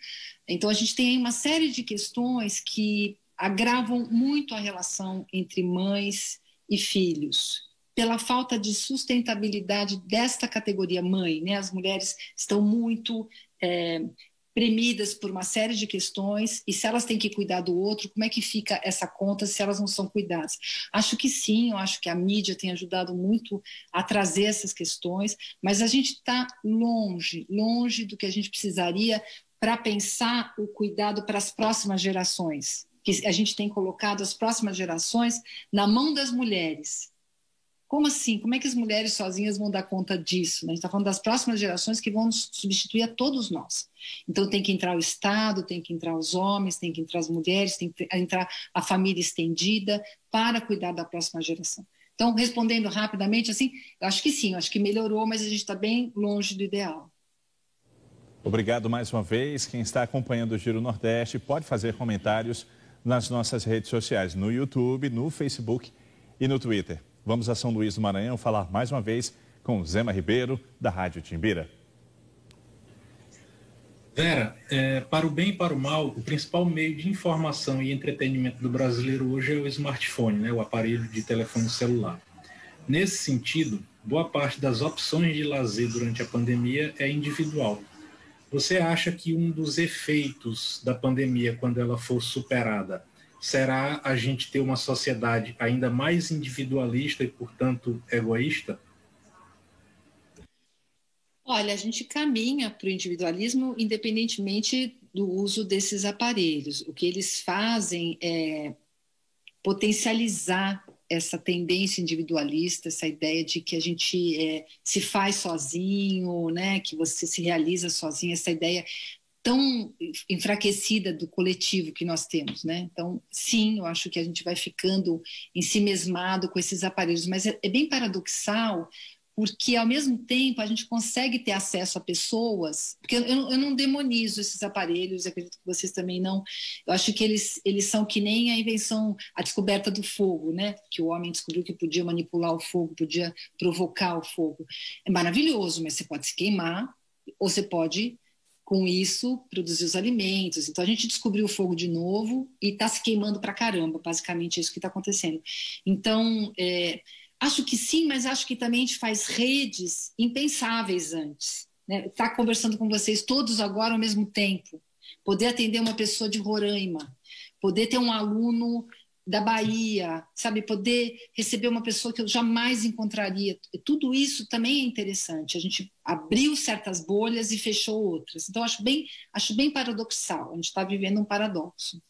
Então, a gente tem aí uma série de questões que agravam muito a relação entre mães e filhos, pela falta de sustentabilidade desta categoria mãe, né? As mulheres estão muito premidas por uma série de questões, e se elas têm que cuidar do outro, como é que fica essa conta se elas não são cuidadas? Acho que sim, eu acho que a mídia tem ajudado muito a trazer essas questões, mas a gente está longe do que a gente precisaria para pensar o cuidado para as próximas gerações. Que a gente tem colocado as próximas gerações na mão das mulheres. Como assim? Como é que as mulheres sozinhas vão dar conta disso? A gente está falando das próximas gerações que vão substituir a todos nós. Então tem que entrar o Estado, tem que entrar os homens, tem que entrar as mulheres, tem que entrar a família estendida para cuidar da próxima geração. Então, respondendo rapidamente, assim, eu acho que sim, eu acho que melhorou, mas a gente está bem longe do ideal. Obrigado mais uma vez. Quem está acompanhando o Giro Nordeste pode fazer comentários nas nossas redes sociais, no YouTube, no Facebook e no Twitter. Vamos a São Luís do Maranhão falar mais uma vez com Zema Ribeiro, da Rádio Timbira. Vera, para o bem e para o mal, o principal meio de informação e entretenimento do brasileiro hoje é o smartphone, né, o aparelho de telefone celular. Nesse sentido, boa parte das opções de lazer durante a pandemia é individual. Você acha que um dos efeitos da pandemia, quando ela for superada, será a gente ter uma sociedade ainda mais individualista e, portanto, egoísta? Olha, a gente caminha para o individualismo independentemente do uso desses aparelhos. O que eles fazem é potencializar essa tendência individualista, essa ideia de que a gente se faz sozinho, né, que você se realiza sozinho, essa ideia tão enfraquecida do coletivo que nós temos, né? Então, sim, eu acho que a gente vai ficando ensimesmado com esses aparelhos, mas é bem paradoxal, porque ao mesmo tempo a gente consegue ter acesso a pessoas, porque eu não demonizo esses aparelhos, acredito que vocês também não, eu acho que eles são que nem a descoberta do fogo, né? Que o homem descobriu que podia manipular o fogo, podia provocar o fogo. É maravilhoso, mas você pode se queimar, ou você pode, com isso, produzir os alimentos. Então a gente descobriu o fogo de novo e está se queimando pra caramba, basicamente é isso que está acontecendo. Então, acho que sim, mas acho que também a gente faz redes impensáveis antes. Né? Estar conversando com vocês todos agora ao mesmo tempo. Poder atender uma pessoa de Roraima. Poder ter um aluno da Bahia. Sabe? Poder receber uma pessoa que eu jamais encontraria. Tudo isso também é interessante. A gente abriu certas bolhas e fechou outras. Então, acho bem paradoxal. A gente está vivendo um paradoxo.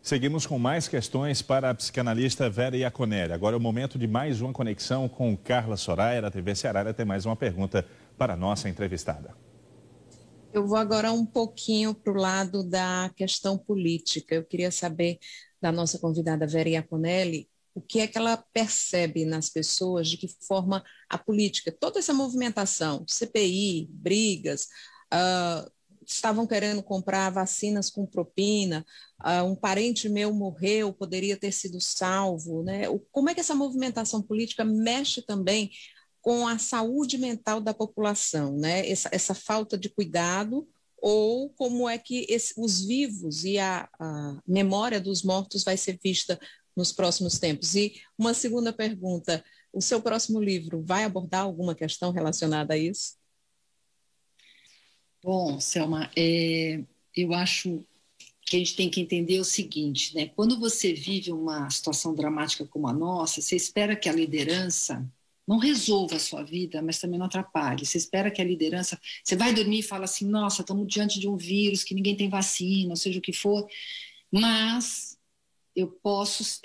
Seguimos com mais questões para a psicanalista Vera Iaconelli. Agora é o momento de mais uma conexão com Carla Soraya, da TV Ceará. Ela tem mais uma pergunta para a nossa entrevistada. Eu vou agora um pouquinho para o lado da questão política. Eu queria saber da nossa convidada Vera Iaconelli o que é que ela percebe nas pessoas, de que forma a política, toda essa movimentação, CPI, brigas, estavam querendo comprar vacinas com propina, um parente meu morreu, poderia ter sido salvo, né? Como é que essa movimentação política mexe também com a saúde mental da população, né? Essa falta de cuidado, ou como é que os vivos e a memória dos mortos vai ser vista nos próximos tempos? E uma segunda pergunta, o seu próximo livro vai abordar alguma questão relacionada a isso? Bom, Selma, eu acho que a gente tem que entender o seguinte, né? Quando você vive uma situação dramática como a nossa, você espera que a liderança não resolva a sua vida, mas também não atrapalhe. Você espera que a liderança... Você vai dormir e fala assim, nossa, estamos diante de um vírus que ninguém tem vacina, ou seja o que for, mas eu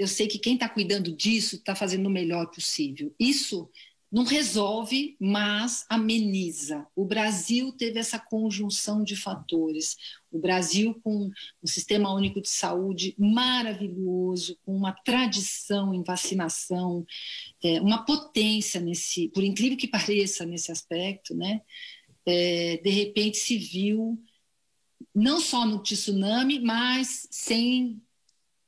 sei que quem está cuidando disso está fazendo o melhor possível. Isso não resolve, mas ameniza. O Brasil teve essa conjunção de fatores. O Brasil com um sistema único de saúde maravilhoso, com uma tradição em vacinação, uma potência por incrível que pareça, nesse aspecto, né? De repente se viu, não só no tsunami, mas sem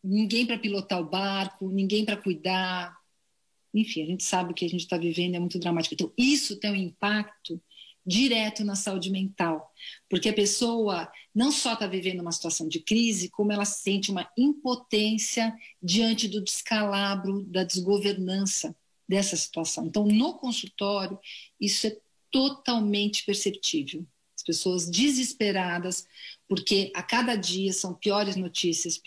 ninguém para pilotar o barco, ninguém para cuidar. Enfim, a gente sabe o que a gente está vivendo é muito dramático. Então, isso tem um impacto direto na saúde mental, porque a pessoa não só está vivendo uma situação de crise, como ela sente uma impotência diante do descalabro, da desgovernança dessa situação. Então, no consultório, isso é totalmente perceptível. As pessoas desesperadas, porque a cada dia são piores notícias.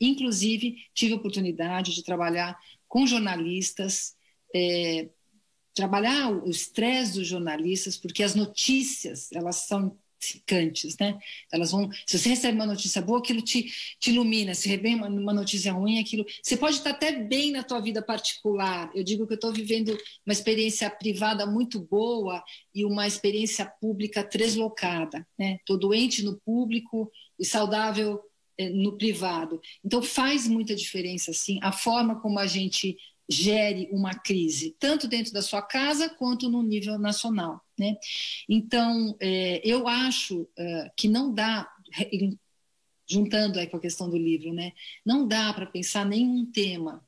Inclusive, tive a oportunidade de trabalhar com jornalistas, trabalhar o estresse dos jornalistas, porque as notícias, elas são intoxicantes, né? Elas vão, se você recebe uma notícia boa, aquilo te ilumina. Se recebe uma notícia ruim, aquilo... Você pode estar até bem na tua vida particular. Eu digo que eu estou vivendo uma experiência privada muito boa e uma experiência pública deslocada, né? Estou doente no público e saudável no privado. Então faz muita diferença, sim, a forma como a gente gere uma crise, tanto dentro da sua casa quanto no nível nacional, né? Então, eu acho que não dá, juntando aí com a questão do livro, né? Não dá para pensar nenhum tema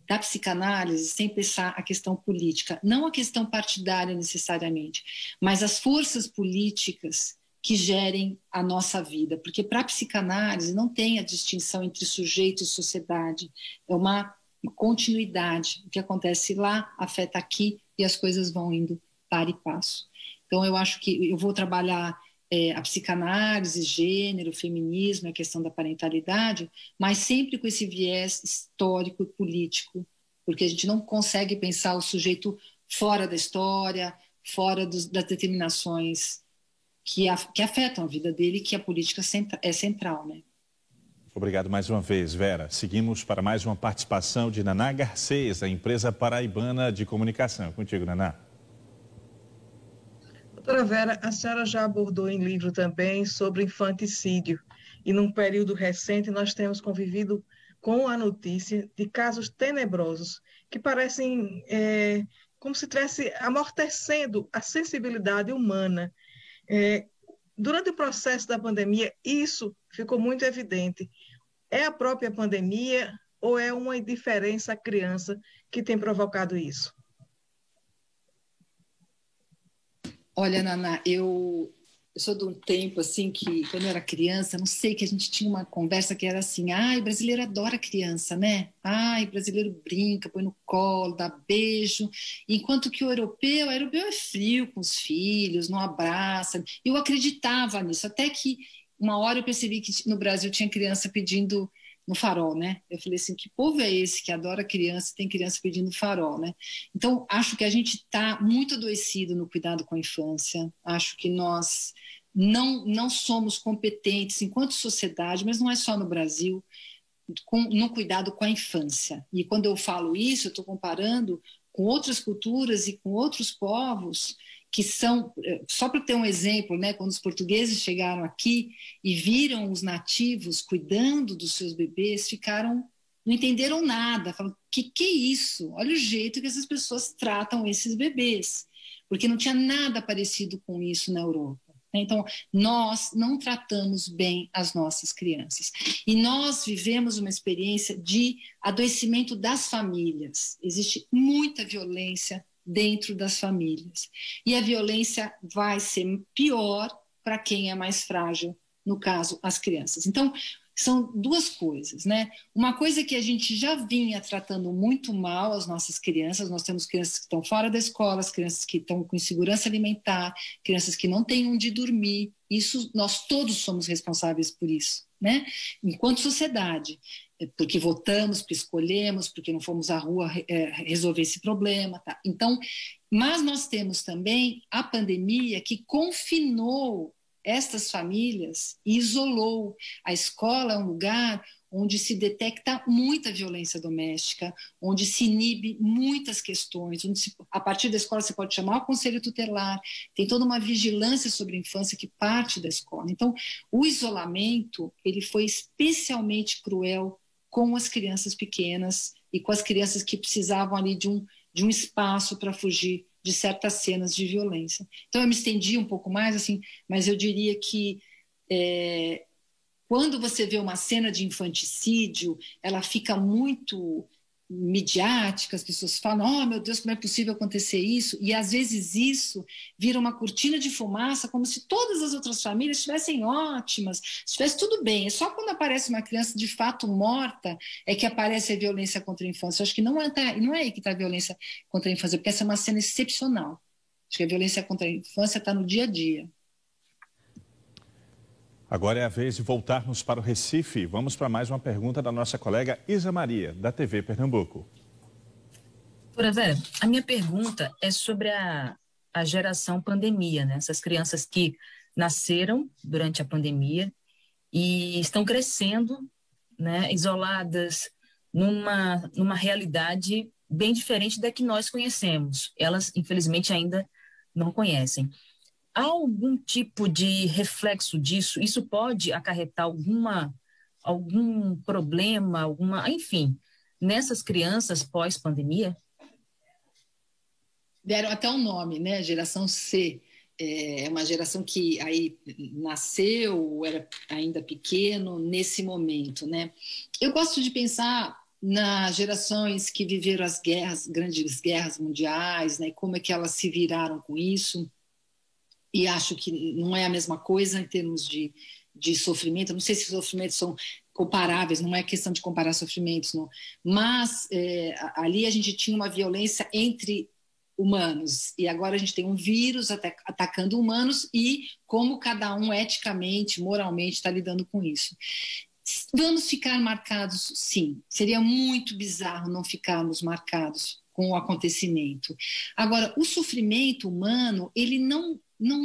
da psicanálise sem pensar a questão política, não a questão partidária necessariamente, mas as forças políticas que gerem a nossa vida, porque para a psicanálise não tem a distinção entre sujeito e sociedade, é uma continuidade. O que acontece lá afeta aqui e as coisas vão indo par e passo. Então eu acho que eu vou trabalhar a psicanálise, gênero, feminismo, a questão da parentalidade, mas sempre com esse viés histórico e político, porque a gente não consegue pensar o sujeito fora da história, fora das determinações que afetam a vida dele, que a política é central, né? Obrigado mais uma vez, Vera. Seguimos para mais uma participação de Naná Garcês, da empresa paraibana de comunicação. Contigo, Naná. Doutora Vera, a senhora já abordou em livro também sobre infanticídio, e num período recente nós temos convivido com a notícia de casos tenebrosos que parecem como se estivesse amortecendo a sensibilidade humana. Durante o processo da pandemia, isso ficou muito evidente. É a própria pandemia ou é uma indiferença à criança que tem provocado isso? Olha, Naná, eu sou de um tempo assim que, quando eu era criança, não sei, que a gente tinha uma conversa que era assim: ai, o brasileiro adora criança, né? Ai, o brasileiro brinca, põe no colo, dá beijo, enquanto que o europeu é frio com os filhos, não abraça. Eu acreditava nisso, até que uma hora eu percebi que no Brasil tinha criança pedindo no farol, né? Eu falei assim, que povo é esse que adora criança e tem criança pedindo farol, né? Então, acho que a gente está muito adoecido no cuidado com a infância. Acho que nós não somos competentes enquanto sociedade, mas não é só no Brasil, no cuidado com a infância. E quando eu falo isso, eu estou comparando com outras culturas e com outros povos que são, só para ter um exemplo, né, quando os portugueses chegaram aqui e viram os nativos cuidando dos seus bebês, não entenderam nada, falaram, que é isso? Olha o jeito que essas pessoas tratam esses bebês, porque não tinha nada parecido com isso na Europa. Então, nós não tratamos bem as nossas crianças. E nós vivemos uma experiência de adoecimento das famílias. Existe muita violência dentro das famílias. E a violência vai ser pior para quem é mais frágil, no caso, as crianças. Então, são duas coisas, né? Uma coisa que a gente já vinha tratando muito mal as nossas crianças, nós temos crianças que estão fora da escola, as crianças que estão com insegurança alimentar, crianças que não têm onde dormir, isso, nós todos somos responsáveis por isso, né? Enquanto sociedade, porque votamos, porque escolhemos, porque não fomos à rua resolver esse problema, tá? Então, mas nós temos também a pandemia que confinou estas famílias e isolou. A escola é um lugar onde se detecta muita violência doméstica, onde se inibe muitas questões, a partir da escola você pode chamar o conselho tutelar, tem toda uma vigilância sobre a infância que parte da escola. Então, o isolamento, ele foi especialmente cruel com as crianças pequenas e com as crianças que precisavam ali de um espaço para fugir de certas cenas de violência. Então, eu me estendi um pouco mais, assim, mas eu diria que quando você vê uma cena de infanticídio, ela fica muito midiática, as pessoas falam, oh, meu Deus, como é possível acontecer isso? E, às vezes, isso vira uma cortina de fumaça, como se todas as outras famílias estivessem ótimas, estivesse tudo bem. É só quando aparece uma criança de fato morta é que aparece a violência contra a infância. Eu acho que não é aí que está a violência contra a infância, porque essa é uma cena excepcional. Acho que a violência contra a infância está no dia a dia. Agora é a vez de voltarmos para o Recife. Vamos para mais uma pergunta da nossa colega Isa Maria, da TV Pernambuco. Doutora Vera, a minha pergunta é sobre a geração pandemia, né? Essas crianças que nasceram durante a pandemia e estão crescendo, né, isoladas numa realidade bem diferente da que nós conhecemos. Elas, infelizmente, ainda não conhecem. Há algum tipo de reflexo disso? Isso pode acarretar algum problema, enfim, nessas crianças pós-pandemia? Deram até um nome, né? Geração C. É uma geração que aí nasceu, era ainda pequeno, nesse momento, né? Eu gosto de pensar nas gerações que viveram as grandes guerras mundiais, né? Como é que elas se viraram com isso. E acho que não é a mesma coisa em termos de sofrimento. Não sei se os sofrimentos são comparáveis, não é questão de comparar sofrimentos, não. Mas ali a gente tinha uma violência entre humanos, e agora a gente tem um vírus atacando humanos e como cada um eticamente, moralmente está lidando com isso. Vamos ficar marcados, sim. Seria muito bizarro não ficarmos marcados com o acontecimento. Agora, o sofrimento humano, ele não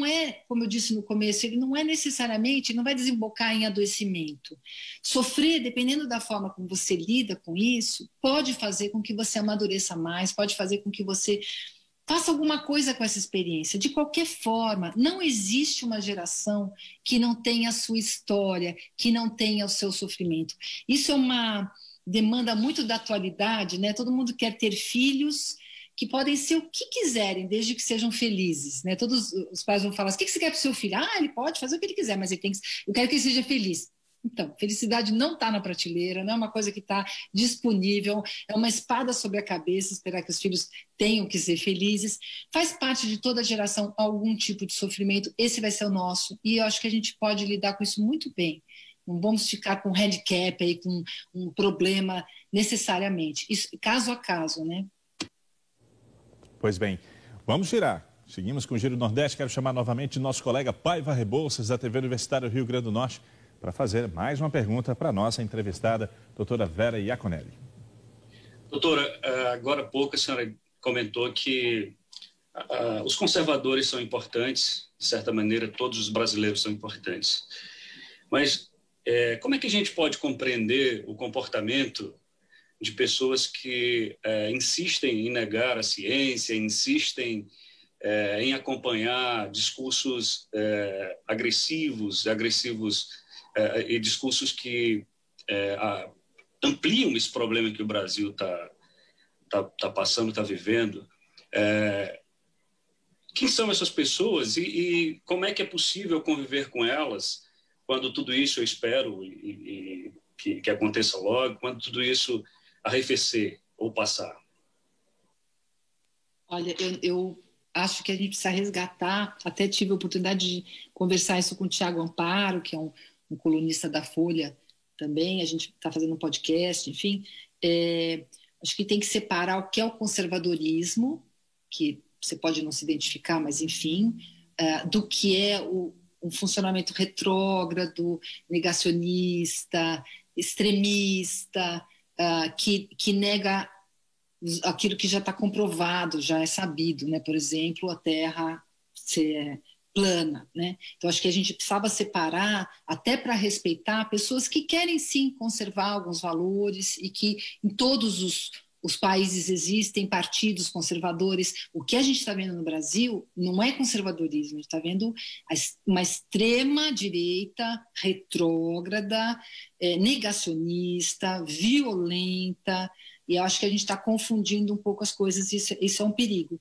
é, como eu disse no começo, ele não é necessariamente, não vai desembocar em adoecimento. Sofrer, dependendo da forma como você lida com isso, pode fazer com que você amadureça mais, pode fazer com que você Faça alguma coisa com essa experiência. De qualquer forma, não existe uma geração que não tenha a sua história, que não tenha o seu sofrimento. Isso é uma demanda muito da atualidade, né? Todo mundo quer ter filhos que podem ser o que quiserem, desde que sejam felizes, né? Todos os pais vão falar assim, o que você quer para o seu filho? Ah, ele pode fazer o que ele quiser, mas ele tem que... eu quero que ele seja feliz. Então, felicidade não está na prateleira, não é uma coisa que está disponível, é uma espada sobre a cabeça, esperar que os filhos tenham que ser felizes. Faz parte de toda geração algum tipo de sofrimento, esse vai ser o nosso, e eu acho que a gente pode lidar com isso muito bem. Não vamos ficar com handicap aí, com um problema necessariamente. Isso, caso a caso, né? Pois bem, vamos girar. Seguimos com o Giro Nordeste. Quero chamar novamente nosso colega Paiva Rebouças, da TV Universitária do Rio Grande do Norte, para fazer mais uma pergunta para a nossa entrevistada, doutora Vera Iaconelli. Doutora, agora há pouco a senhora comentou que os conservadores são importantes, de certa maneira todos os brasileiros são importantes. Mas como é que a gente pode compreender o comportamento de pessoas que insistem em negar a ciência, insistem em acompanhar discursos agressivos e discursos que ampliam esse problema que o Brasil está passando, está vivendo? Quem são essas pessoas e como é que é possível conviver com elas quando tudo isso, eu espero que aconteça logo, quando tudo isso arrefecer ou passar? Olha, eu acho que a gente precisa resgatar, até tive a oportunidade de conversar isso com o Tiago Amparo, que é um colunista da Folha também, a gente está fazendo um podcast, enfim. Acho que tem que separar o que é o conservadorismo, que você pode não se identificar, mas enfim, do que é um funcionamento retrógrado, negacionista, extremista, que nega aquilo que já está comprovado, já é sabido, né? Por exemplo, a Terra ser plana, né? Então, acho que a gente precisava separar, até para respeitar pessoas que querem, sim, conservar alguns valores e que em todos os países existem partidos conservadores. O que a gente está vendo no Brasil não é conservadorismo, a gente está vendo uma extrema-direita retrógrada, negacionista, violenta, e eu acho que a gente está confundindo um pouco as coisas, isso é um perigo.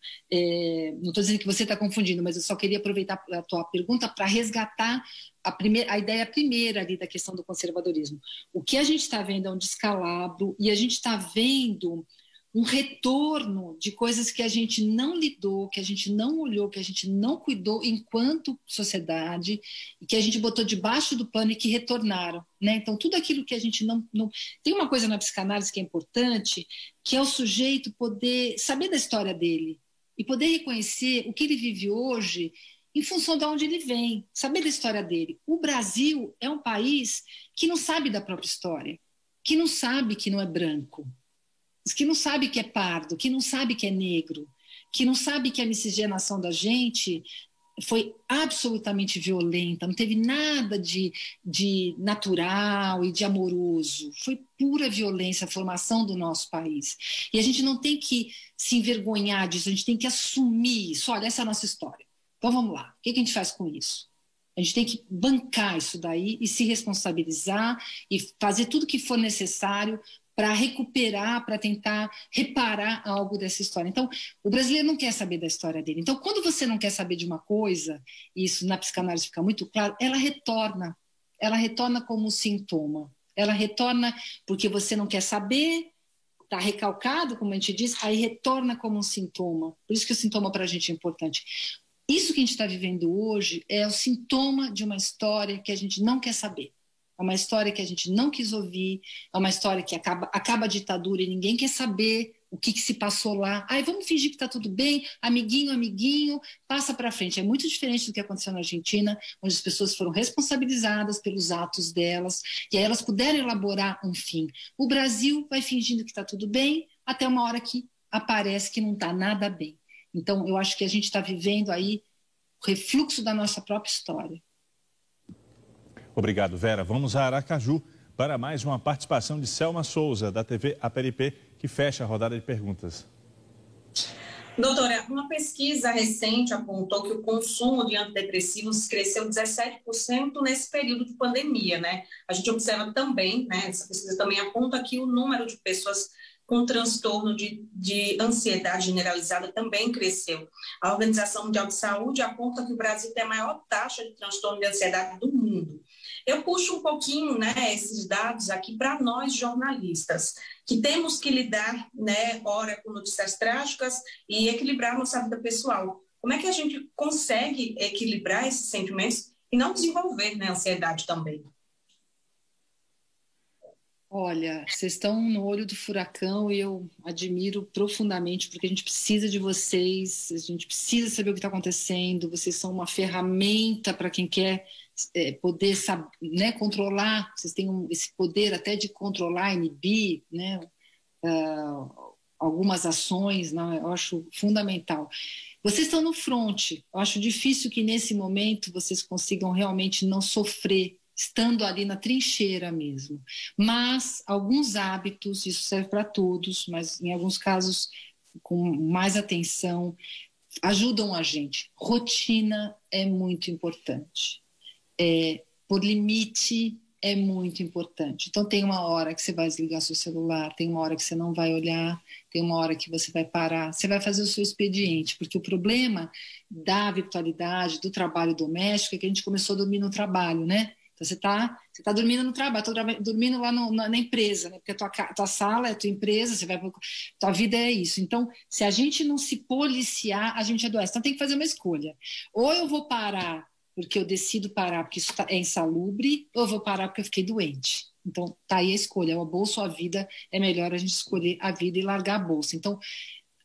Não estou dizendo que você está confundindo, mas eu só queria aproveitar a tua pergunta para resgatar a ideia primeira ali da questão do conservadorismo. O que a gente está vendo é um descalabro e a gente está vendo um retorno de coisas que a gente não lidou, que a gente não olhou, que a gente não cuidou enquanto sociedade e que a gente botou debaixo do pano e que retornaram, né? Então, tudo aquilo que a gente não... Tem uma coisa na psicanálise que é importante, que é o sujeito poder saber da história dele e poder reconhecer o que ele vive hoje em função de onde ele vem, saber da história dele. O Brasil é um país que não sabe da própria história, que não sabe que não é branco, que não sabe que é pardo, que não sabe que é negro, que não sabe que a miscigenação da gente foi absolutamente violenta, não teve nada de natural e de amoroso, foi pura violência a formação do nosso país. E a gente não tem que se envergonhar disso, a gente tem que assumir isso. Olha, essa é a nossa história. Então vamos lá, o que a gente faz com isso? A gente tem que bancar isso daí e se responsabilizar e fazer tudo o que for necessário para recuperar, para tentar reparar algo dessa história. Então, o brasileiro não quer saber da história dele. Então, quando você não quer saber de uma coisa, e isso na psicanálise fica muito claro, ela retorna como sintoma. Ela retorna porque você não quer saber, está recalcado, como a gente diz, aí retorna como um sintoma. Por isso que o sintoma para a gente é importante. Isso que a gente está vivendo hoje é o sintoma de uma história que a gente não quer saber. É uma história que a gente não quis ouvir, é uma história que acaba a ditadura e ninguém quer saber o que se passou lá. Ai, vamos fingir que está tudo bem, amiguinho, passa para frente. É muito diferente do que aconteceu na Argentina, onde as pessoas foram responsabilizadas pelos atos delas e aí elas puderam elaborar um fim. O Brasil vai fingindo que está tudo bem até uma hora que aparece que não está nada bem. Então, eu acho que a gente está vivendo aí o refluxo da nossa própria história. Obrigado, Vera. Vamos a Aracaju para mais uma participação de Selma Souza, da TV APRP, que fecha a rodada de perguntas. Doutora, uma pesquisa recente apontou que o consumo de antidepressivos cresceu 17% nesse período de pandemia, né? A gente observa também, né, essa pesquisa também aponta que o número de pessoas com transtorno de ansiedade generalizada também cresceu. A Organização Mundial de Saúde aponta que o Brasil tem a maior taxa de transtorno de ansiedade do mundo. Eu puxo um pouquinho, né, esses dados aqui para nós jornalistas, que temos que lidar, né, ora com notícias trágicas e equilibrar nossa vida pessoal. Como é que a gente consegue equilibrar esses sentimentos e não desenvolver, né, ansiedade também? Olha, vocês estão no olho do furacão e eu admiro profundamente, porque a gente precisa de vocês, a gente precisa saber o que está acontecendo, vocês são uma ferramenta para quem quer poder saber, né, controlar, vocês têm esse poder até de controlar, inibir, né, algumas ações, né, eu acho fundamental. Vocês estão no fronte, eu acho difícil que nesse momento vocês consigam realmente não sofrer, estando ali na trincheira mesmo. Mas alguns hábitos, isso serve para todos, mas em alguns casos com mais atenção, ajudam a gente. Rotina é muito importante. Por limite é muito importante. Então tem uma hora que você vai desligar seu celular, tem uma hora que você não vai olhar, tem uma hora que você vai parar, você vai fazer o seu expediente, porque o problema da virtualidade, do trabalho doméstico é que a gente começou a dormir no trabalho, né? Então, você tá dormindo no trabalho, dormindo lá na empresa, né? Porque a tua sala é a tua empresa, tua vida é isso. Então, se a gente não se policiar, a gente adoece. Então, tem que fazer uma escolha. Ou eu vou parar porque eu decido parar porque isso é insalubre, ou eu vou parar porque eu fiquei doente. Então, tá aí a escolha. A bolsa ou a vida, é melhor a gente escolher a vida e largar a bolsa. Então,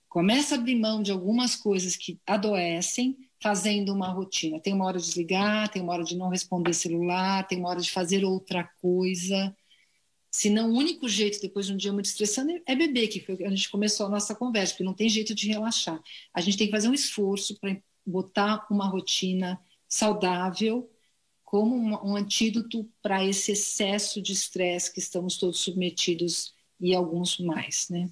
começa a abrir mão de algumas coisas que adoecem, fazendo uma rotina. Tem uma hora de desligar, tem uma hora de não responder celular, tem uma hora de fazer outra coisa. Senão, o único jeito, depois de um dia muito estressante, é beber, que foi a gente começou a nossa conversa, porque não tem jeito de relaxar. A gente tem que fazer um esforço para botar uma rotina saudável como um antídoto para esse excesso de estresse que estamos todos submetidos e alguns mais, né?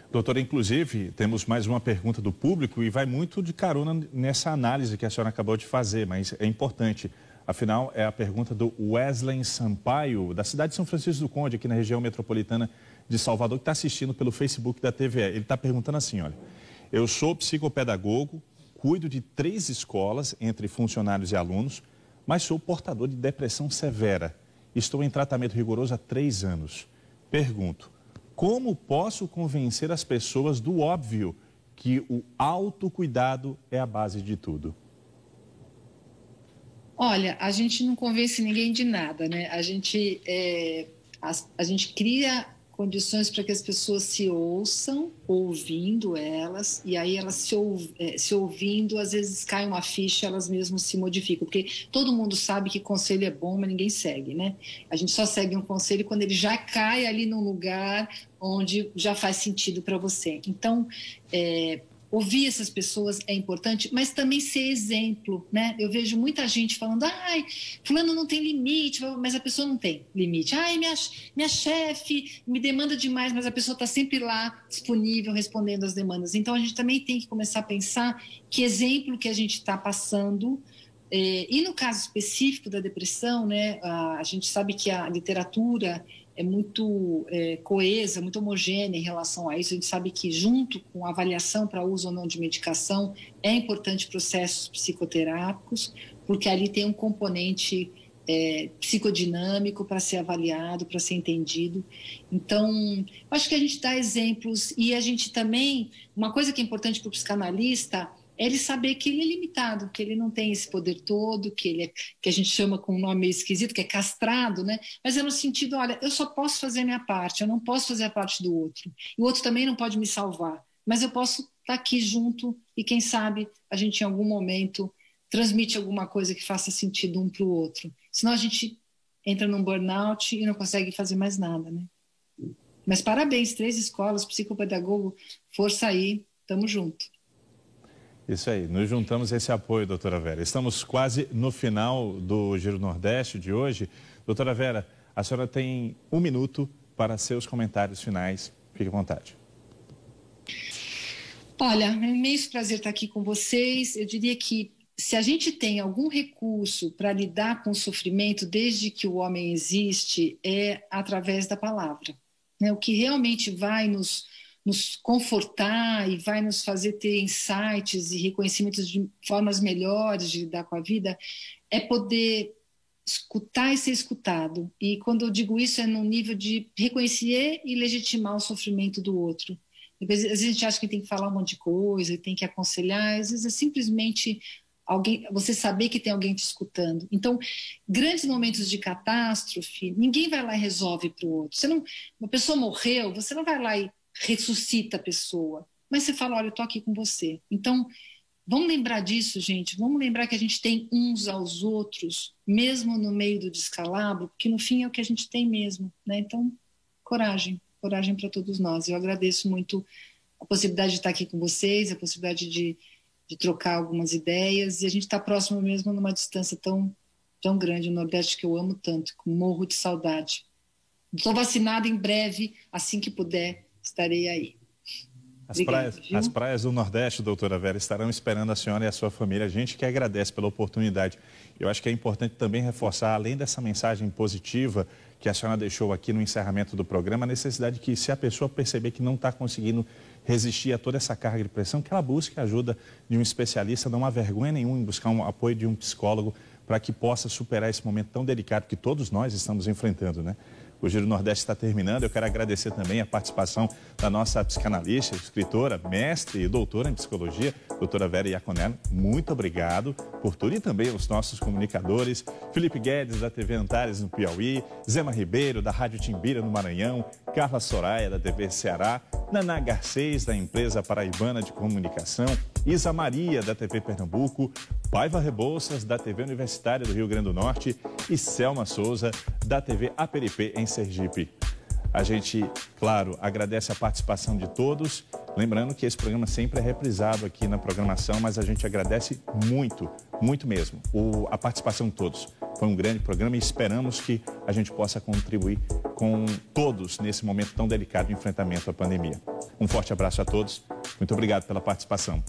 Doutora, inclusive, temos mais uma pergunta do público e vai muito de carona nessa análise que a senhora acabou de fazer, mas é importante. Afinal, é a pergunta do Wesley Sampaio, da cidade de São Francisco do Conde, aqui na região metropolitana de Salvador, que está assistindo pelo Facebook da TVE. Ele está perguntando assim, olha, eu sou psicopedagogo, cuido de 3 escolas entre funcionários e alunos, mas sou portador de depressão severa. Estou em tratamento rigoroso há 3 anos. Pergunto, como posso convencer as pessoas do óbvio que o autocuidado é a base de tudo? Olha, a gente não convence ninguém de nada, né? A gente cria condições para que as pessoas se ouçam, ouvindo elas, e aí elas se ouvindo, às vezes cai uma ficha, elas mesmas se modificam, porque todo mundo sabe que conselho é bom, mas ninguém segue, né? A gente só segue um conselho quando ele já cai ali num lugar onde já faz sentido para você. Então, ouvir essas pessoas é importante, mas também ser exemplo, né? Eu vejo muita gente falando, ai, fulano não tem limite, mas a pessoa não tem limite. Ai, minha chefe me demanda demais, mas a pessoa está sempre lá, disponível, respondendo às demandas. Então, a gente também tem que começar a pensar que exemplo que a gente está passando. E no caso específico da depressão, né, a gente sabe que a literatura é muito coesa, muito homogênea em relação a isso. A gente sabe que junto com a avaliação para uso ou não de medicação é importante processos psicoterápicos, porque ali tem um componente psicodinâmico para ser avaliado, para ser entendido. Então, acho que a gente dá exemplos e a gente também, uma coisa que é importante para o psicanalista é ele saber que ele é limitado, que ele não tem esse poder todo, que a gente chama com um nome meio esquisito, que é castrado, né? Mas é no sentido, olha, eu só posso fazer a minha parte, eu não posso fazer a parte do outro. E o outro também não pode me salvar, mas eu posso estar aqui junto e, quem sabe, a gente em algum momento transmite alguma coisa que faça sentido um para o outro. Senão a gente entra num burnout e não consegue fazer mais nada, né? Mas parabéns, 3 escolas, psicopedagogo, força aí, tamo junto. Isso aí, nos juntamos a esse apoio, doutora Vera. Estamos quase no final do Giro Nordeste de hoje. Doutora Vera, a senhora tem 1 minuto para seus comentários finais. Fique à vontade. Olha, é um imenso prazer estar aqui com vocês. Eu diria que se a gente tem algum recurso para lidar com o sofrimento desde que o homem existe, é através da palavra. O que realmente vai nos confortar e vai nos fazer ter insights e reconhecimentos de formas melhores de lidar com a vida é poder escutar e ser escutado. E quando eu digo isso é no nível de reconhecer e legitimar o sofrimento do outro. Às vezes a gente acha que tem que falar um monte de coisa, tem que aconselhar, às vezes é simplesmente você saber que tem alguém te escutando. Então, grandes momentos de catástrofe, ninguém vai lá e resolve para o outro. Uma pessoa morreu, você não vai lá e ressuscita a pessoa, mas você fala, olha, eu estou aqui com você. Então, vamos lembrar disso, gente, vamos lembrar que a gente tem uns aos outros, mesmo no meio do descalabro, porque no fim é o que a gente tem mesmo, né? Então, coragem para todos nós. Eu agradeço muito a possibilidade de estar aqui com vocês, a possibilidade de trocar algumas ideias, e a gente está próximo mesmo numa distância tão grande no Nordeste que eu amo tanto, com morro de saudade. Estou vacinada em breve, assim que puder, estarei aí. As praias do Nordeste, doutora Vera, estarão esperando a senhora e a sua família. A gente que agradece pela oportunidade. Eu acho que é importante também reforçar, além dessa mensagem positiva que a senhora deixou aqui no encerramento do programa, a necessidade que, se a pessoa perceber que não está conseguindo resistir a toda essa carga de pressão, que ela busque a ajuda de um especialista. Não há vergonha nenhuma em buscar um apoio de um psicólogo para que possa superar esse momento tão delicado que todos nós estamos enfrentando, né? O Giro Nordeste está terminando. Eu quero agradecer também a participação da nossa psicanalista, escritora, mestre e doutora em psicologia, doutora Vera Iaconelli. Muito obrigado por tudo. E também os nossos comunicadores, Felipe Guedes, da TV Antares, no Piauí, Zema Ribeiro, da Rádio Timbira, no Maranhão, Carla Soraya, da TV Ceará, Naná Garcês, da empresa paraibana de comunicação, Isa Maria, da TV Pernambuco, Paiva Rebouças, da TV Universitária do Rio Grande do Norte e Selma Souza, da TV Aperipê, em Sergipe. A gente, claro, agradece a participação de todos. Lembrando que esse programa sempre é reprisado aqui na programação, mas a gente agradece muito, muito mesmo, a participação de todos. Foi um grande programa e esperamos que a gente possa contribuir com todos nesse momento tão delicado de enfrentamento à pandemia. Um forte abraço a todos. Muito obrigado pela participação.